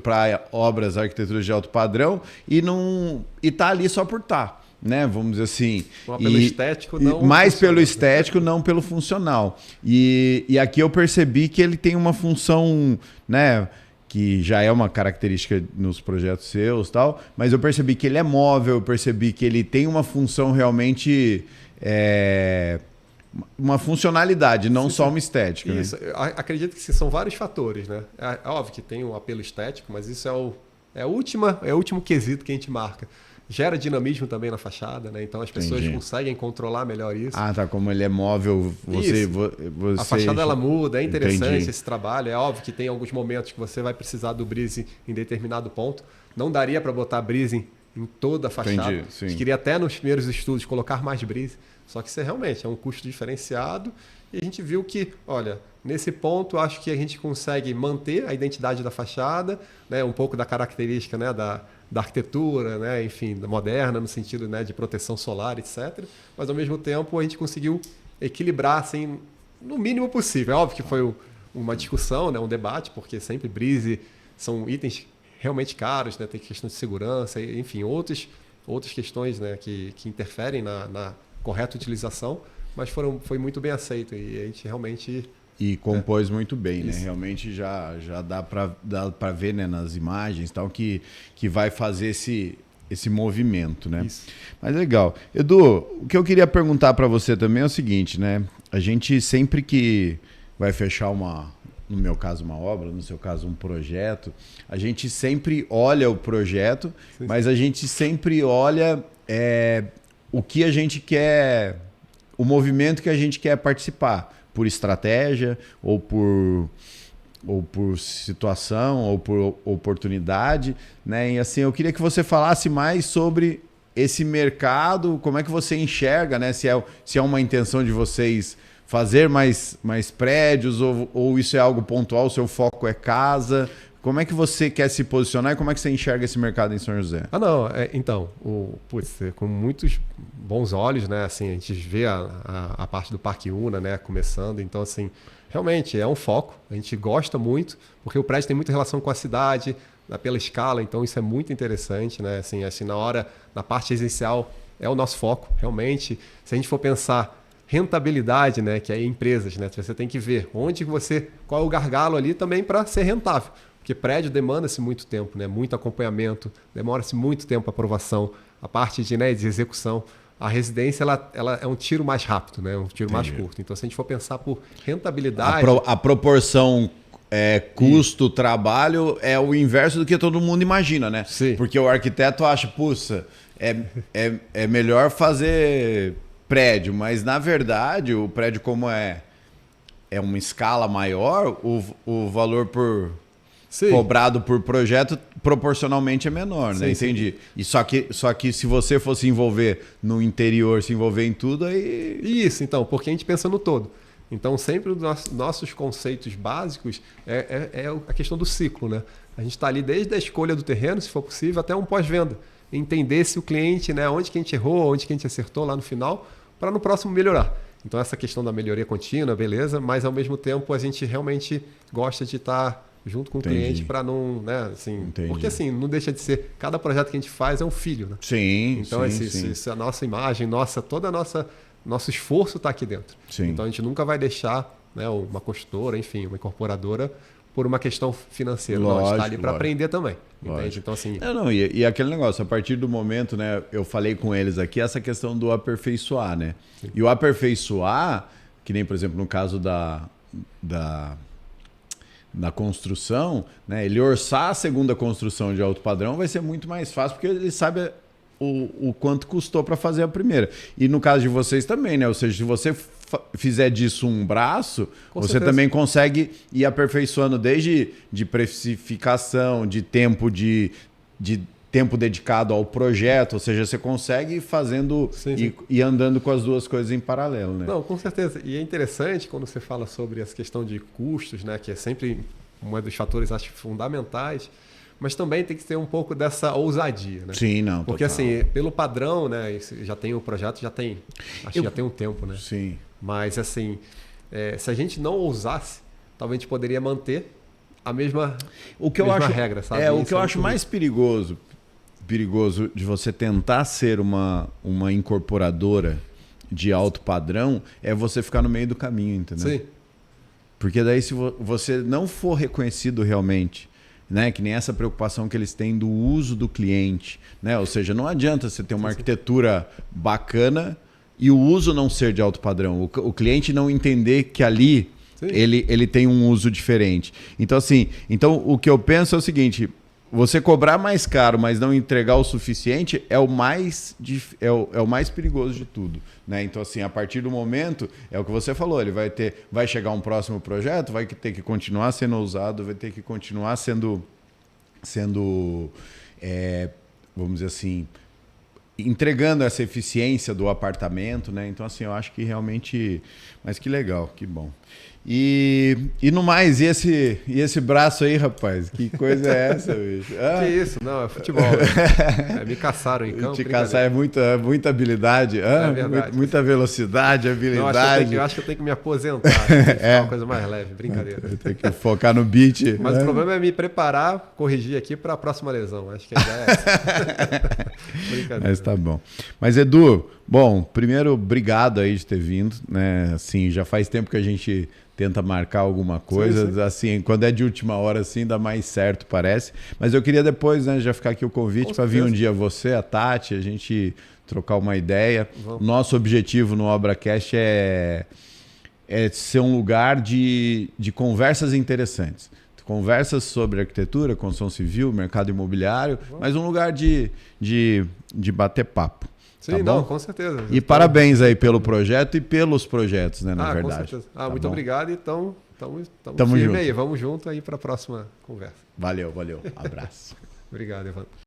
para obras arquiteturas de alto padrão e tá ali só por estar. Né, vamos dizer assim, pelo estético, não mais pelo estético, não pelo funcional. E aqui eu percebi que ele tem uma função, né, que já é uma característica nos projetos seus, tal, mas eu percebi que ele é móvel, eu percebi que ele tem uma função realmente, uma funcionalidade, não só uma estética. Isso, né? Acredito que são vários fatores, né? É óbvio que tem um apelo estético, mas isso é o último quesito que a gente marca. Gera dinamismo também na fachada, né? Então as pessoas conseguem controlar melhor isso. Ah, tá. Como ele é móvel, você... A fachada ela muda, é interessante esse trabalho. É óbvio que tem alguns momentos que você vai precisar do brise em determinado ponto. Não daria para botar brise em toda a fachada. A gente queria até nos primeiros estudos colocar mais brise. Só que isso realmente é um custo diferenciado. E a gente viu que, olha, nesse ponto acho que a gente consegue manter a identidade da fachada, né? Um pouco da característica, né? da arquitetura, né? Enfim, da moderna, no sentido, né? De proteção solar, etc. Mas, ao mesmo tempo, a gente conseguiu equilibrar assim, no mínimo possível. É óbvio que foi uma discussão, né? Um debate, porque sempre brise são itens realmente caros, né? Tem questão de segurança, enfim, outras questões, né? que interferem na correta utilização, mas foi muito bem aceito e a gente realmente... E compôs muito bem, né? Realmente já dá para ver, né, nas imagens tal, que vai fazer esse movimento, né? Isso. Mas legal. Edu, o que eu queria perguntar para você também é o seguinte, né? A gente sempre que vai fechar no meu caso uma obra, no seu caso um projeto, a gente sempre olha o projeto, mas a gente sempre olha o que a gente quer, o movimento que a gente quer participar. Por estratégia, ou por situação, ou por oportunidade, né? E assim, eu queria que você falasse mais sobre esse mercado, como é que você enxerga, né? Se é uma intenção de vocês fazer mais prédios, ou isso é algo pontual, o seu foco é casa. Como é que você quer se posicionar e como é que você enxerga esse mercado em São José? Então, com muitos bons olhos, né? Assim, a gente vê a parte do Parque Una, né? Começando, então assim, realmente é um foco, a gente gosta muito, porque o prédio tem muita relação com a cidade, pela escala, então isso é muito interessante, né? Assim, na parte residencial é o nosso foco, realmente. Se a gente for pensar rentabilidade, né? Que é empresas, né? Você tem que ver qual é o gargalo ali também para ser rentável. Porque prédio demanda-se muito tempo, né? Muito acompanhamento, demora-se muito tempo a aprovação, a parte de execução. A residência ela é um tiro mais rápido, né? Um tiro mais curto. Então, se a gente for pensar por rentabilidade... A proporção custo-trabalho é o inverso do que todo mundo imagina, né? Sim. Porque o arquiteto acha, puxa, é melhor fazer prédio, mas na verdade o prédio como é uma escala maior, o valor cobrado por projeto proporcionalmente é menor, né? Sim, entendi. Sim. E só que se você fosse envolver no interior, se envolver em tudo, aí... Isso, então, porque a gente pensa no todo. Então, sempre os nossos conceitos básicos é a questão do ciclo, né? A gente está ali desde a escolha do terreno, se for possível, até um pós-venda. Entender se o cliente, né, onde que a gente errou, onde que a gente acertou lá no final, para no próximo melhorar. Então, essa questão da melhoria contínua, beleza, mas ao mesmo tempo a gente realmente gosta de estar junto com o cliente para não, né, assim, porque assim, não deixa de ser, cada projeto que a gente faz é um filho, né? Sim, então a nossa imagem, nosso esforço está aqui dentro. Sim. Então a gente nunca vai deixar, né, uma construtora, enfim, uma incorporadora por uma questão financeira. Lógico, a gente está ali para aprender também. Entende? Então assim, e aquele negócio, a partir do momento, né, eu falei com eles aqui essa questão do aperfeiçoar, né? Sim. E o aperfeiçoar, que nem por exemplo no caso da construção, né? Ele orçar a segunda construção de alto padrão vai ser muito mais fácil, porque ele sabe o quanto custou para fazer a primeira. E no caso de vocês também, né? Ou seja, se você fizer disso um braço, você também consegue ir aperfeiçoando desde de precificação, de tempo tempo dedicado ao projeto, ou seja, você consegue ir fazendo e andando com as duas coisas em paralelo, né? Não, com certeza. E é interessante quando você fala sobre essa questão de custos, né, que é sempre um dos fatores, acho, fundamentais, mas também tem que ter um pouco dessa ousadia, né? Sim, não. Porque total. Assim, pelo padrão, né, já tem o projeto, já tem um tempo, né? Sim. Mas assim, se a gente não ousasse, talvez a gente poderia manter a mesma, o que eu mesma acho, regra, sabe? o que Isso eu é acho muito mais perigoso de você tentar ser uma incorporadora de alto padrão é você ficar no meio do caminho, entendeu? Sim. Porque daí se você não for reconhecido realmente, né, que nem essa preocupação que eles têm do uso do cliente, né? Ou seja, não adianta você ter uma arquitetura bacana e o uso não ser de alto padrão, o cliente não entender que ali ele tem um uso diferente. Então assim, o que eu penso é o seguinte: você cobrar mais caro, mas não entregar o suficiente é o mais perigoso de tudo, né? Então, assim, a partir do momento, é o que você falou, ele vai chegar um próximo projeto, vai ter que continuar sendo ousado, vai ter que continuar sendo vamos dizer assim, entregando essa eficiência do apartamento, né? Então, assim, eu acho que realmente... Mas que legal, que bom. E no mais, e esse braço aí, rapaz? Que coisa é essa, bicho? Que isso? Não, é futebol. Né? Me caçaram em campo. Te caçar é muita habilidade. É verdade. Muita velocidade, habilidade. Não, eu acho que eu tenho que me aposentar. É uma coisa mais leve, brincadeira. Tem que focar no beat. Mas o problema é me preparar, corrigir aqui para a próxima lesão. Acho que já é essa. Brincadeira. Mas tá bom. Mas, Edu, bom, primeiro, obrigado aí de ter vindo, né? Assim, já faz tempo que a gente tenta marcar alguma coisa, sim. Assim, quando é de última hora, assim, dá mais certo, parece. Mas eu queria depois, né, já ficar aqui o convite para vir um dia você, a Tati, a gente trocar uma ideia. Vamos. Nosso objetivo no ObraCast é ser um lugar de conversas interessantes. Conversas sobre arquitetura, construção civil, mercado imobiliário, mas um lugar de bater papo. Sim, tá não, bom? com certeza. E parabéns aí pelo projeto e pelos projetos, né, na verdade. Com certeza. Tá muito bom? obrigado, então Tamo firme junto. aí. Vamos junto aí para a próxima conversa. Valeu. Abraço. Obrigado, Evandro.